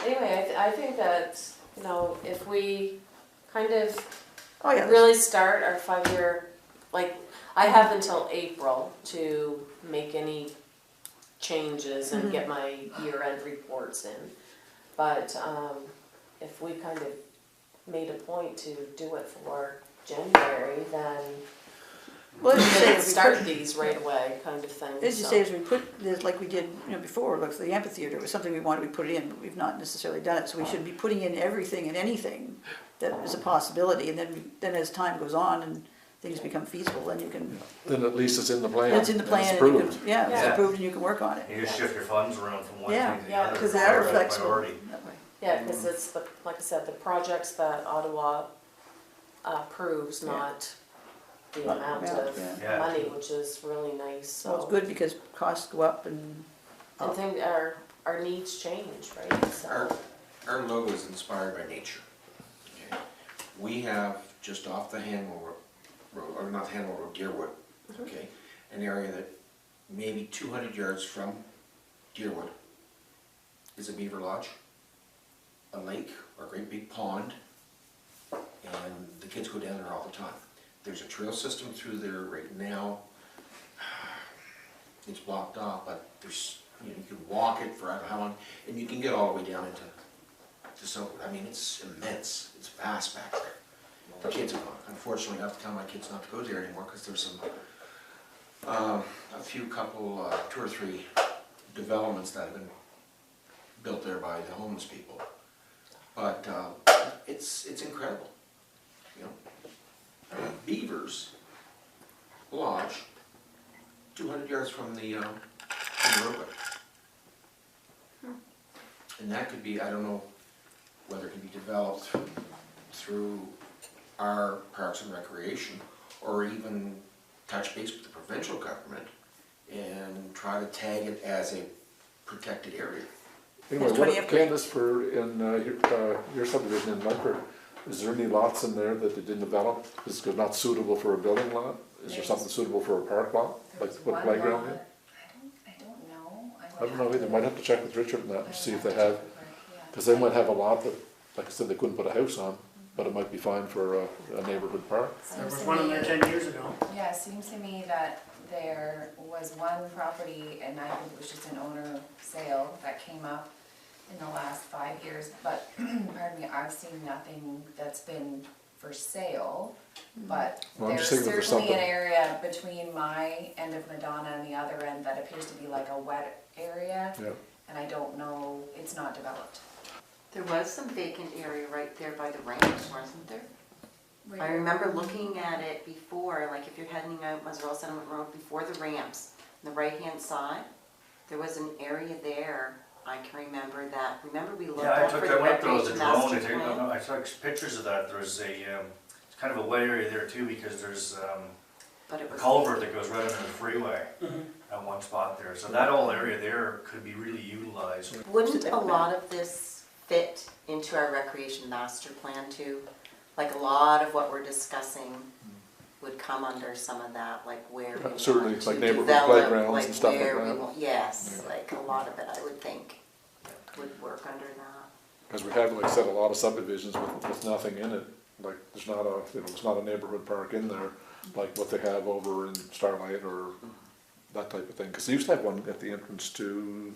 Anyway, I think that, you know, if we kind of Oh, yeah, really start our 5-year, like, I have until April to make any changes and get my year-end reports in. But if we kind of made a point to do it for January, then well, we as you say, can if we start put- these right away, kind of thing. as you so. say, as we put this, like we did, you know, before, like the amphitheater was something we wanted, we put it in, but we've not necessarily done it, so we should be putting in everything and anything that is a possibility, and then as time goes on and things become feasible, then you can, Then at least it's in the plan. it's in the and plan, It's and you approved. can, yeah, it's Yeah. approved and you can work on it. You just shift your funds around from one Yeah, thing to the yeah, other. Because they are for flexible priority. that way. Yeah, because it's the, like I said, the projects that Ottawa approves, Yeah. not the Not- amount yeah, of yeah. Yeah. money, which is really nice, so. So it's good because costs go up and, And things, our needs change, right, so. Our logo is inspired by nature. Okay? We have just off the Hanwell Road, or not Hanwell Road, Deerwood, okay? An area that maybe 200 yards from Deerwood is a beaver lodge, a lake or a great big pond, and the kids go down there all the time. There's a trail system through there right now. It's blocked off, but there's, you know, you can walk it for I don't know how long, and you can get all the way down into so, I mean, it's immense, it's vast back there. The kids are gone. Unfortunately, I have to tell my kids not to go there anymore because there's some, a few couple, 2 or 3 developments that have been built there by the homeless people. But it's incredible, you know. Beavers Lodge, 200 yards from the roadway. And that could be, I don't know whether it can be developed through our Parks and Recreation, or even touch base with the provincial government and try to tag it as a protected area. Anyway, There's what, 20 Candace, for, in, your subdivision in Mudford, is there any lots in there that they didn't develop? Is it not suitable for a building lot? Is there something suitable for a park lot, like There's what one playground lot. is? I don't know. I don't know either, might have to check with Richard on that, and see if they have, Yeah. because they might have a lot that, like I said, they couldn't put a house on, but it might be fine for a neighborhood park. There was Seems to one in me- there 10 years ago. Yeah, it seems to me that there was one property, and I think it was just an owner sale that came up in the last 5 years, but, pardon me, I've seen nothing that's been for sale. But Well, I'm there's just thinking if there's certainly an something- area between my end of Madonna and the other end that appears to be like a wet area, Yeah, and I don't know, it's not developed. There was some vacant area right there by the ramps, wasn't there? I remember looking at it before, like if you're heading out Muswell Settlement Road before the ramps, on the right-hand side, there was an area there, I can remember that. Remember we looked Yeah, at for the I went there with recreation the drone, master plan? I took pictures of that, there's a, it's kind of a wet area there too, because there's, But it a was. culvert that goes right under the freeway Mhm. at one spot there, so that whole area there could be really utilized. Wouldn't a lot of this fit into our recreation master plan too? Like a lot of what we're discussing would come under some of that, like where we want certainly, to like neighborhood develop, playgrounds like and stuff like where we that. want- Yes, like a lot of it, I would think, would work under that. because we have, like I said, a lot of subdivisions with nothing in it, like, there's not a, you know, it's not a neighborhood park in there, like what they have over in Starlight or that type of thing, because they used to have one at the entrance to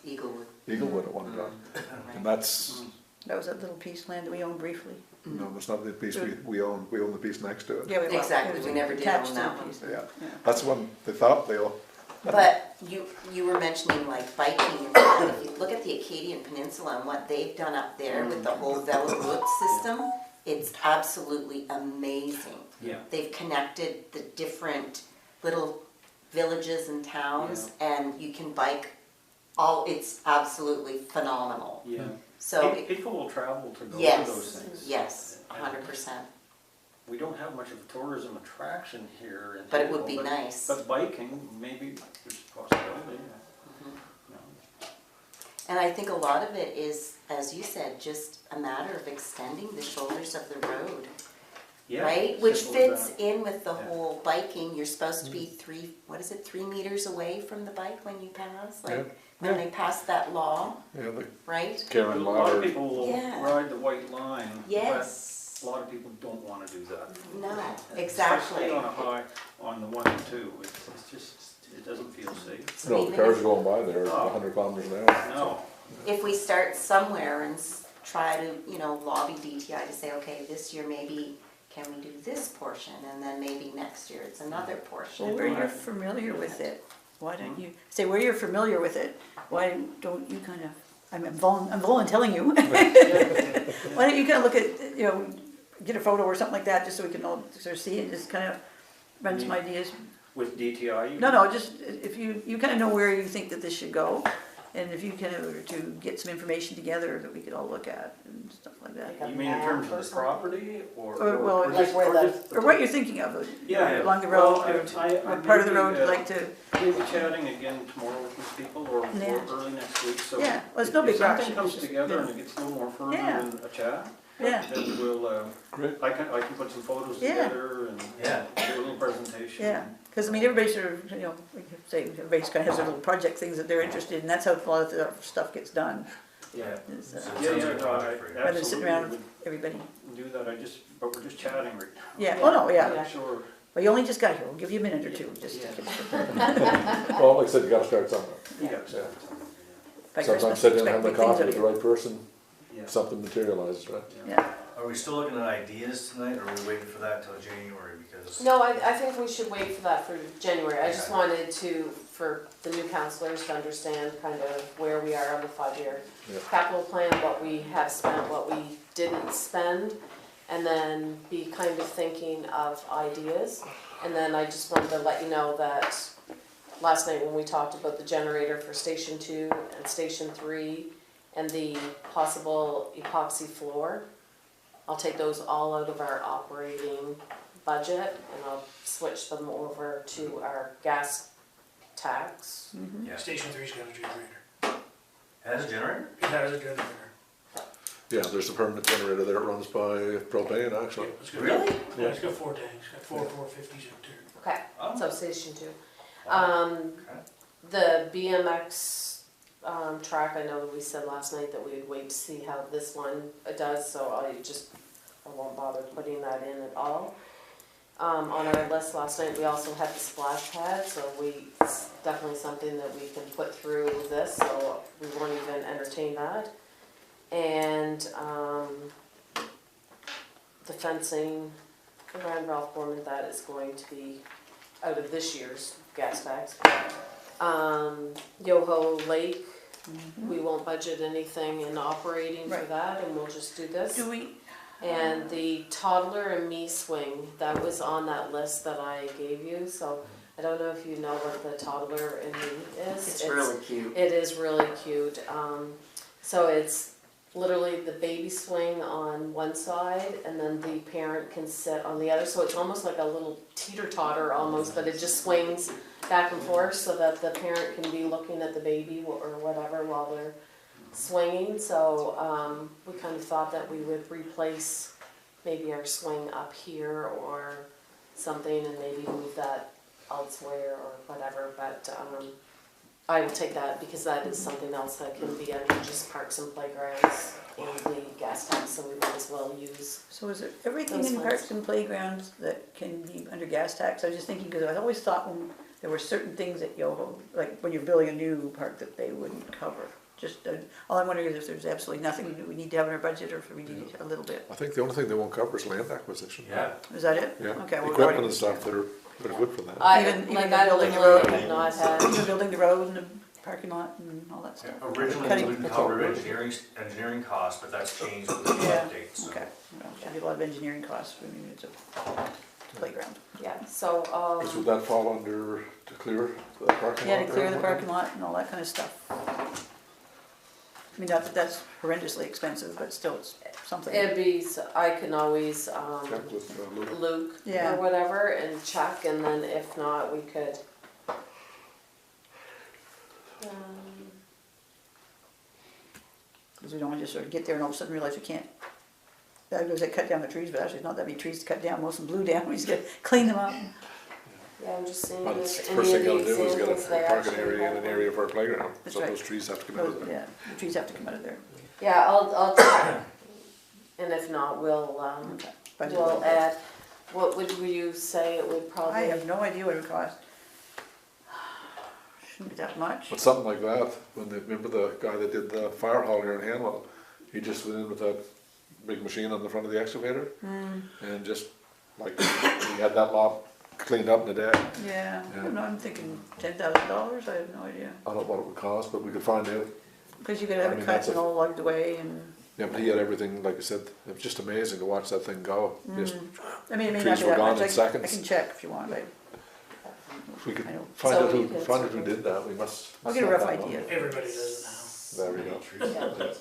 Eaglewood. Eaglewood at one time, and that's, That was that little piece of land that we owned briefly. no, that's not the piece we own the piece next to it. Yeah, we Exactly, it was we never did attached own to that the one. piece. Yeah, Yeah. that's one, they thought they'll, But you were mentioning like biking and that, if you look at the Acadian Peninsula and what they've done up there with the whole Velo Route system, it's absolutely amazing. Yeah. They've connected the different little villages and towns and you can bike it's absolutely phenomenal. Yeah. So, People will travel to go to those yes, things. yes, 100%. We don't have much of a tourism attraction here in But it would be Hannibal, nice. But biking, maybe there's a possibility. No. And I think a lot of it is, as you said, just a matter of extending the shoulders of the road. Yeah, Right, which simple as fits that. in with the Yeah. whole biking, you're supposed to be 3 meters away from the bike when you pass, Yeah. like, when they pass that law, yeah, the right? Karen A lot of Lauder, people will Yeah. ride the white line. Yes, But a lot of people don't wanna do that. no, Especially exactly. on a high, on the 1 and 2, it's just, it doesn't feel safe. no, the cars are going by there at 100 kilometers an hour. No, If we start somewhere and try to, lobby DTI to say, okay, this year maybe, can we do this portion, and then maybe next year it's another portion. Well, where you're familiar with it, why don't you, say where you're familiar with it, why don't you kind of, I'm volunteering you. Why don't you kind of look at, get a photo or something like that, just so we can all sort of see it, just kind of run some ideas. with DTI, you. No, just, if you kind of know where you think that this should go, and if you kind of were to get some information together that we could all look at and stuff like that. You mean in terms of the property, or? Well, just- or just- Or what you're thinking of, Yeah, along the well, road, I what part of the maybe, road you'd like to, We'll be chatting again tomorrow with these people, or Yeah. early next week, so. Yeah, well, it's no big If rush. something comes It's just- together yeah. and it gets a little more further Yeah. than a chat, yeah, then we'll, Great. I can put some photos Yeah. together and Yeah. do a little presentation. yeah. Because, I mean, everybody sort of, we could say, everybody's kind of has their little project things that they're interested in, that's how a lot of the stuff gets done. Yeah. is, So it Yeah, sounds yeah, like a no, project for you. Rather than sitting around absolutely with everybody. would do that, but we're just chatting right now. Yeah, oh, no, yeah, Sure. well, you only just got here, we'll give you a minute or two, just to Yeah. get Well, like I said, you gotta start somewhere. Yeah. by Sometimes Christmas, sitting and expect having a big things coffee out with of the you. right person, Yeah. something materializes, right? Yeah, Are we still looking at ideas tonight, or are we waiting for that till January, because? No, I think we should wait for that for January. I just Okay. wanted for the new councilors to understand kind of where we are on the 5-year Yeah. capital plan, what we have spent, what we didn't spend, and then be kind of thinking of ideas. And then I just wanted to let you know that last night when we talked about the generator for Station 2 and Station 3 and the possible epoxy floor, I'll take those all out of our operating budget, and I'll switch them over to our gas tax. Yeah. Station 3's got a generator. Has a generator? It has a generator. Yeah, there's a permanent generator there, it runs by propane, actually. It's got- Really? Yeah, it's got 4 tanks, got 450s up there. Okay, Oh. so station 2. Wow. Okay. The BMX track, I know we said last night that we'd wait to see how this one does, so I won't bother putting that in at all. On our list last night, we also had the splash pad, so it's definitely something that we can put through this, so we won't even entertain that. And the fencing around Ralph Gorman, that is going to be out of this year's gas tax. Yoho Lake, we won't budget anything in operating for Right. that, and we'll just do this. Do we, And the toddler and me swing, that was on that list that I gave you, so I don't know if you know what the toddler and me is. It's really cute. It is really cute. So it's literally the baby swing on one side, and then the parent can sit on the other, so it's almost like a little teeter-totter almost, but it just swings back and forth so that the parent can be looking at the baby or whatever while they're swinging. So we kind of thought that we would replace maybe our swing up here or something, and maybe move that elsewhere or whatever, but I will take that because that is something else that can be under just parks and playgrounds and the gas tax, so we might as well use. so is it everything Those in ones. parks and playgrounds that can be under gas tax? I was just thinking, because I always thought when there were certain things at Yoho, like when you're building a new park, that they wouldn't cover. Just, all I'm wondering is if there's absolutely nothing we need to have in our budget, or if we need a little bit. I think the only thing they won't cover is land acquisition. Yeah. Is that it? Yeah, Okay, well, we've equipment already- and stuff that are good for that. Even I building the literally road. have not had, Even building the road and the parking lot and all that stuff. Originally, Cutting- we didn't cover engineering costs, but that's changed with the Yeah, updates. okay. Well, should be a lot of engineering costs, I mean, it's a playground. yeah, so, So would that fall under to clear the parking lot? Yeah, to clear there? the parking lot and all that kind of stuff. I mean, not that that's horrendously expensive, but still it's something. it'd be, I can always, Check with Luke. Luke Yeah. or whatever and check, and then if not, we could. Because we don't want to just sort of get there and all of a sudden realize we can't. That goes, they cut down the trees, but actually it's not that many trees to cut down, most of them blew down, we just gotta clean them up. Yeah, I'm just seeing But it's, if the any first of thing you the gotta do is get examples they a parking actually area and an have. area for a playground, That's so right. those trees have to come out of there. Yeah, the trees have to come out of there. Yeah, I'll check, and if not, we'll, Okay. But we'll add, what would you say it would probably? I have no idea what it would cost. Shouldn't be that much. But something like that, when they, remember the guy that did the fire hall here in Hanwell, he just went in with that big machine on the front of the excavator, and just, like, he had that lot cleaned up in the day. Yeah, I Yeah. don't know, I'm thinking $10,000, I have no idea. I don't know what it would cost, but we could find out. Because you could have I it mean, cut that's and a- all lugged away and, Yeah, but he had everything, like I said, it was just amazing to watch that thing go. Just, I mean, it may Trees not be were that gone much, in I seconds. can check if you want, if we could I know. find So out we who, could- find out who did that, we must. I'll get a not rough that long. idea. Everybody does There we go.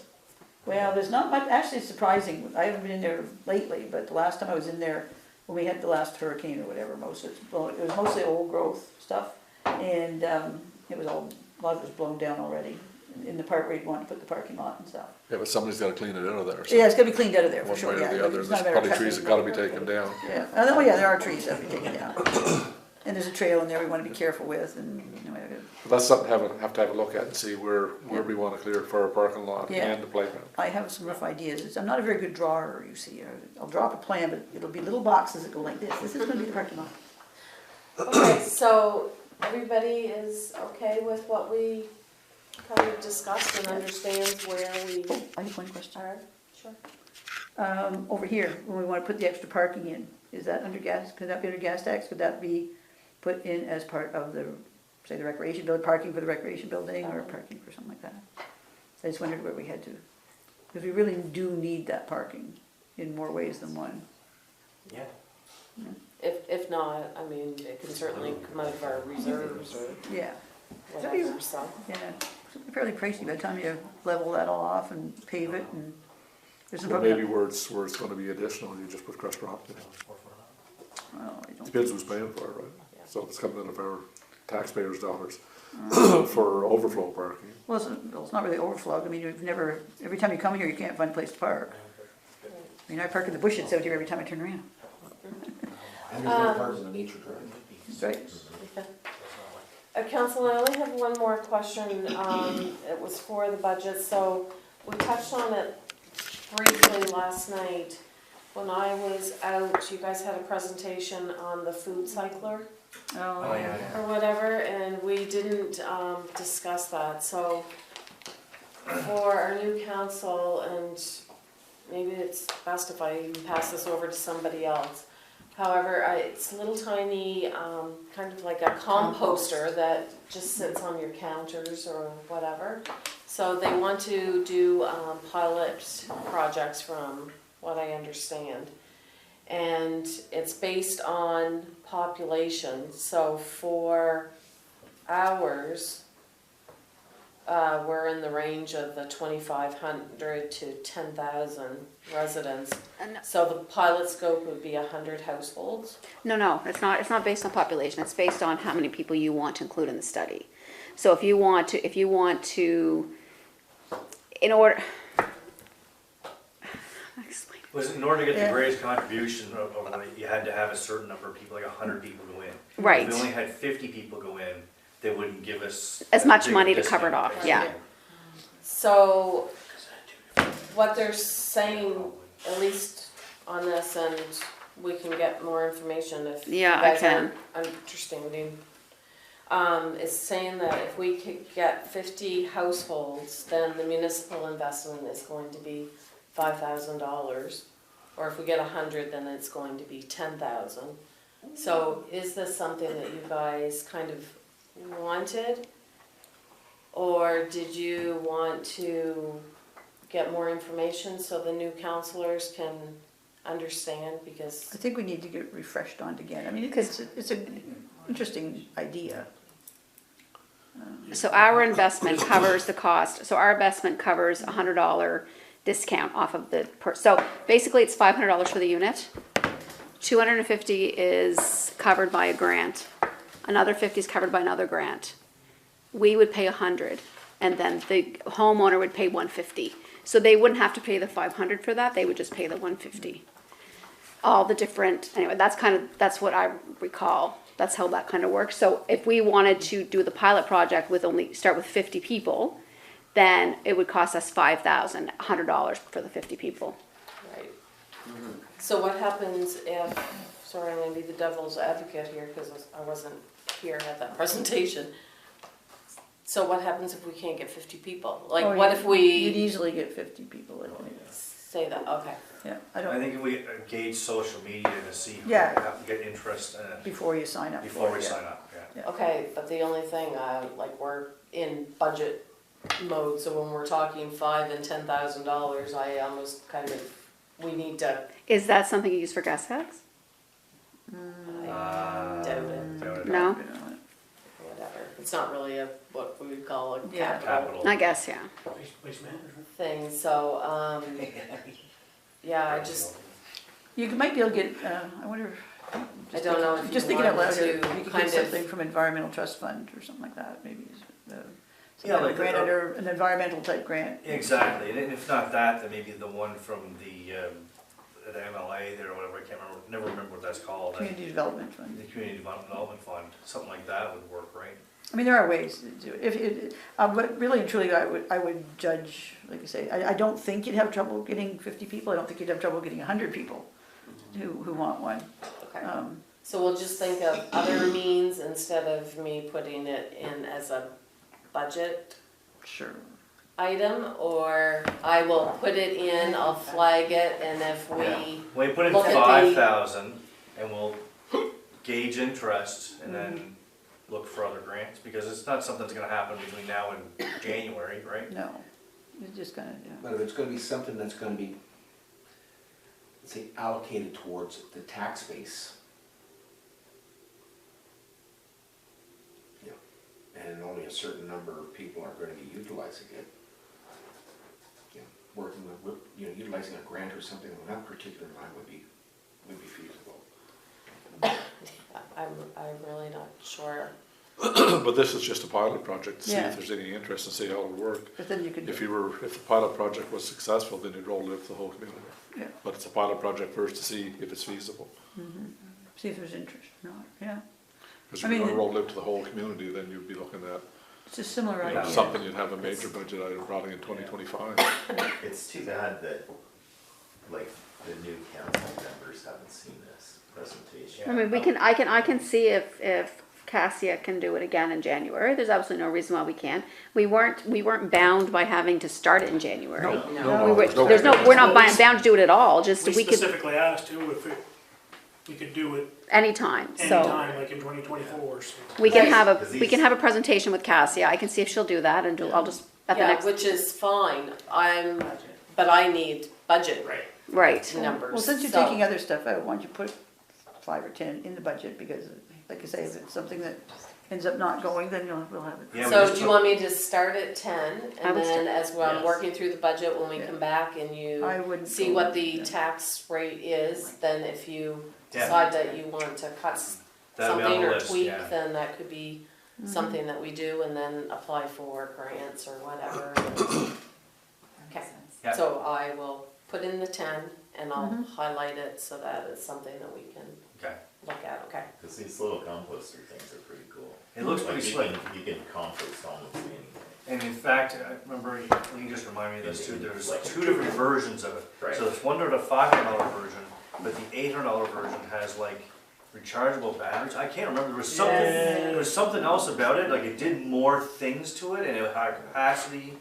Well, there's not much, actually it's surprising, I haven't been in there lately, but the last time I was in there, when we had the last hurricane or whatever, it was mostly old growth stuff, and, it was all, a lot of it was blown down already, in the part where you'd want to put the parking lot and stuff. Yeah, but somebody's gotta clean it out of there, so. Yeah, it's gonna be cleaned out of there, for One sure, way or yeah. the other, It's there's not a matter of probably trees that gotta be cutting. taken down. Yeah, oh yeah, there are trees that have to be taken down. And there's a trail in there we wanna be careful with, and, anyway, But that's something have to have a look at and see where we wanna clear for our parking lot Yeah. and the playground. I have some rough ideas. I'm not a very good drawer, you see. I'll drop a plan, but it'll be little boxes that go like this. This is gonna be the parking lot. Okay, so everybody is okay with what we kind of discussed and understands where we Oh, I have one question. are? Sure. Over here, when we wanna put the extra parking in, is that under gas, could that be under gas tax? Could that be put in as part of the, say, the recreation building, parking for the recreation building, or parking for something like that? I just wondered where we had to, because we really do need that parking in more ways than one. Yeah. If not, I mean, it can certainly come out of our reserves or Yeah, whatever, so. yeah. It's fairly pricey by the time you level that all off and pave it, and there's So probably. maybe where it's gonna be additional, you just put crushed rock in it. Well, I don't, Depends who's paying for it, right? Yeah. So it's coming out of our taxpayers' dollars for overflow parking. well, it's not really overflow, I mean, you've never, every time you come here, you can't find a place to park. I mean, I park in the bushes out here every time I turn around, And there's no cars in the nature drive. that's right. Council, I only have one more question. It was for the budget, so we touched on it briefly last night. When I was out, you guys had a presentation on the food cycler Oh, yeah. or whatever, and we didn't discuss that. So for our new council, and maybe it's best if I even pass this over to somebody else. However, it's a little tiny, kind of like a composter that just sits on your counters or whatever. So they want to do pilot projects from what I understand. And it's based on population. So for ours, we're in the range of the 2,500 to 10,000 residents. So the pilot scope would be 100 households. No, it's not based on population, it's based on how many people you want to include in the study. So if you want to, in order, explain. Was in order to get Yeah. the greatest contribution you had to have a certain number of people, like 100 people go in. Right. If we only had 50 people go in, they wouldn't give us. As a much big money to cover it discount. off, yeah. So what they're saying, at least on this, and we can get more information if you Yeah, I guys can. are understanding. Is saying that if we could get 50 households, then the municipal investment is going to be $5,000. Or if we get 100, then it's going to be 10,000. So is this something that you guys kind of wanted? Or did you want to get more information so the new counselors can understand? Because I think we need to get refreshed on it again, I mean, it's an interesting idea. So our investment covers the cost, so our investment covers $100 discount off of the so basically it's $500 for the unit. 250 is covered by a grant, another 50 is covered by another grant. We would pay 100, and then the homeowner would pay 150. So they wouldn't have to pay the 500 for that, they would just pay the 150. All the different, anyway, that's what I recall, that's how that kind of works. So if we wanted to do the pilot project with start with 50 people, then it would cost us $5,100 for the 50 people. right. So what happens if, sorry, I'm going to be the devil's advocate here because I wasn't here at that presentation. So what happens if we can't get 50 people? Like, Oh, what you'd- if You'd we easily get 50 people, I think, say that? Okay. yeah, I I don't, think if we gauge social media to see who Yeah. get interest in it before you sign up before for we it, yeah. sign up, yeah. Okay, but the only thing, like, we're in budget mode, so when we're talking $5,000 and $10,000, I almost kind of, we need to. Is that something you use for gas tax? I doubt it. No? Whatever. It's not really what we would call a Yeah. capital I guess, yeah. Waste management. thing. So, yeah, I just, You might be able to get, I wonder, I don't know if you just thinking out loud, wanted here, to you could kind get of- something from Environmental Trust Fund or something like that, maybe. Yeah, Some like grant the- under an environmental type grant. Exactly, and if not that, then maybe the one from the MLA there or whatever, I can't remember, never remember what that's called. Community Development Fund. The Community Development Fund, something like that would work, right? I mean, there are ways to do it. But really and truly, I would judge, like I say, I don't think you'd have trouble getting 50 people. I don't think you'd have trouble getting 100 people who want one. okay. So we'll just think of other means instead of me putting it in as a budget Sure. item, or I will put it in, I'll flag it, and if we, We put in Look at the- 5,000 and we'll gauge interest and then look for other grants, because it's not something that's gonna happen between now and January, right? No, it's just gonna, yeah. But if it's gonna be something that's gonna be, let's say, allocated towards the tax base. Yeah, and only a certain number of people are gonna be utilizing it. You know, working with, utilizing a grant or something on that particular line would be feasible. I'm really not sure. But this is just a pilot project to see Yeah. if there's any interest and see how it would work. But then you could, If the pilot project was successful, then you'd roll it out to the whole community. Yeah. But it's a pilot project first to see if it's feasible. see if there's interest or not, yeah. Because I if you're mean, gonna roll it out to the whole community, then you'd be looking at, It's a similar you know, idea. something you'd have a major budget item probably in 2025. It's too bad that, like, the new council members haven't seen this presentation. I mean, I can see if Cassia can do it again in January. There's absolutely no reason why we can't. We weren't bound by having to start it in January. No. We're not bound to do it at all, just We we could, specifically asked too if we could do it anytime, so. anytime, like in 2024, so. We can have Because we can have a presentation with Cassia. I can see if she'll do that and I'll just, at the Yeah, next, which is fine, but I need budget right. numbers. Well, since you're so- taking other stuff out, why don't you put 5 or 10 in the budget, because like I say, if it's something that ends up not going, then we'll have it. Yeah, we So just do you took- want me to start at 10, I and would then as I'm Yes. working through the budget, when we Yeah. come back and you I wouldn't see go- what the yeah. tax rate is, then if you Yeah. decide that you want to cut That'll be on something the or list, tweak, yeah. then that could be something that we do, and then apply for grants or whatever. Okay. Yeah. So I will put in the 10, and I'll Mm-hmm. highlight it so that it's something that we can Okay. look at, okay? Because these little composter things are pretty cool. It looks Like, pretty you slick. can- You can compost almost anything. And in fact, I remember, you can just remind me of this too, there's Like- two different versions of it. Right. So there's one, the $500 version, but the $800 version has like rechargeable batteries. I can't remember, there was something else about it, like it did more things to it and it had capacity.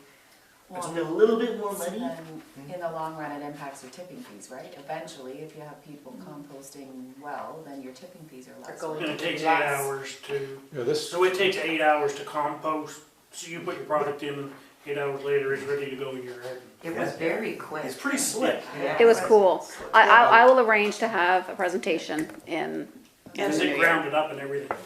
It's a little bit more So money. then, in the long run, it impacts your tipping fees, right? Eventually, if you have people composting well, then your tipping fees are less. going And it takes 8 Less. hours to, Yeah, this, so it takes 8 hours to compost, so you put your product in, 8 hours later, it's ready to go in your garden. It was very quick. It's pretty slick. Yeah. It was cool. I will arrange to have a presentation in, Because it ground it up and everything.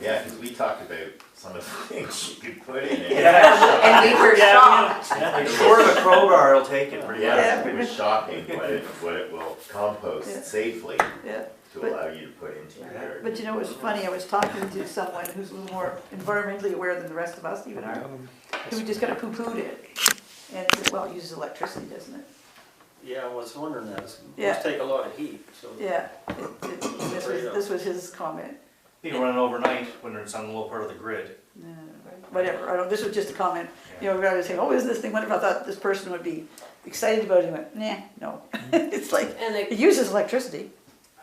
Yeah, because we talked about some of the things you could put in it. And we were shocked. Like short of a crowbar, it'll take it pretty much. Yeah, it was shocking what it will compost Yeah. safely Yeah, to But- allow you to put into your garden. but you know, what's funny, I was talking to someone who's a little more environmentally aware than the rest of us even are, who just kind of poo-pooed it. And he said, well, it uses electricity, doesn't it? Yeah, I was wondering that. Yeah. Must take a lot of heat, so. Yeah, this was his comment. You can run it overnight when it's on the low part of the grid. Whatever, I don't, this was just a comment, you know, rather than saying, oh, is this thing, wonderful, I thought this person would be excited about it, he went, nah, no. It's like, And it it uses electricity.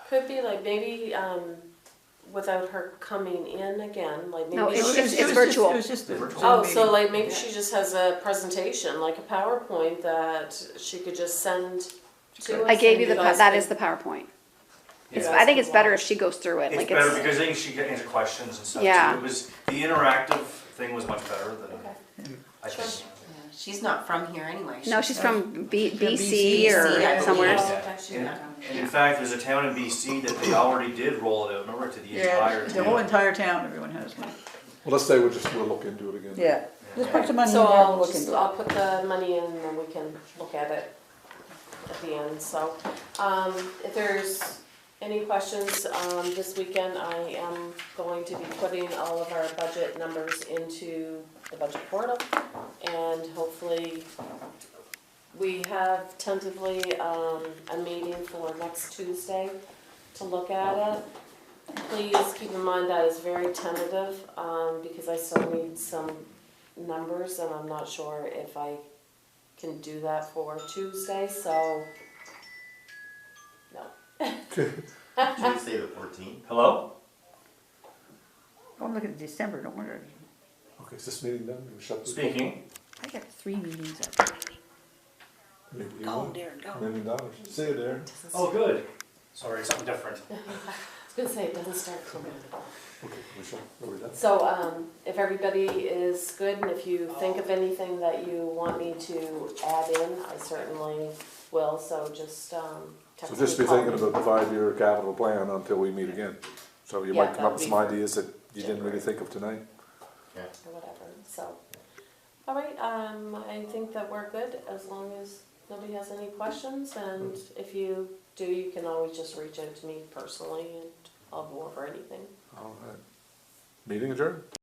could be like maybe, without her coming in again, like maybe. No, she- it's virtual. It was just a Virtual. Zoom Oh, so meeting. like maybe she just has a presentation, like a PowerPoint that she could just send to us. I gave you and the, guys that could- is the PowerPoint. It's, Yeah. I think it's better if she goes through it, It's like better it's, because then she can answer questions and stuff too. Yeah. It was, the interactive thing was much better than, Okay. I think. Yeah, she's not from here anyway. no, she's from BC BC, I or believe. somewhere. Oh, okay, she's And, not. and in fact, there's a town in BC that they already did roll it out, remember, to the entire Yeah, town. the whole entire town, everyone has one. well, let's say we'll look into it again. Yeah, let's put some money in So there and I'll look just, into it. I'll put the money in and then we can look at it at the end, so. If there's any questions, this weekend I am going to be putting all of our budget numbers into the budget portal. And hopefully, we have tentatively, a meeting for next Tuesday to look at it. Please keep in mind that is very tentative, because I still need some numbers and I'm not sure if I can do that for Tuesday, so, no. Did you say the 14th? Hello? Oh, I'm looking at December, don't worry. Okay, is this meeting done? We shut this? Speaking. I got 3 meetings up. Maybe you Go, won. Darren, go. $1 million. See you there. Oh, good. Sorry, something different. I was gonna say, it doesn't start till then. Okay, we shall, are we done? So, if everybody is good, and if you think of anything that you want me to add in, I certainly will, so just, So text me. just be call thinking me. about the 5-year capital plan until we meet again. So you Yeah, might come up with that'd some be ideas that you didn't really think of tonight. Or whatever, so. All right, I think that we're good, as long as nobody has any questions, and if you do, you can always just reach out to me personally, and I'll go over anything. All right. Meeting adjourned?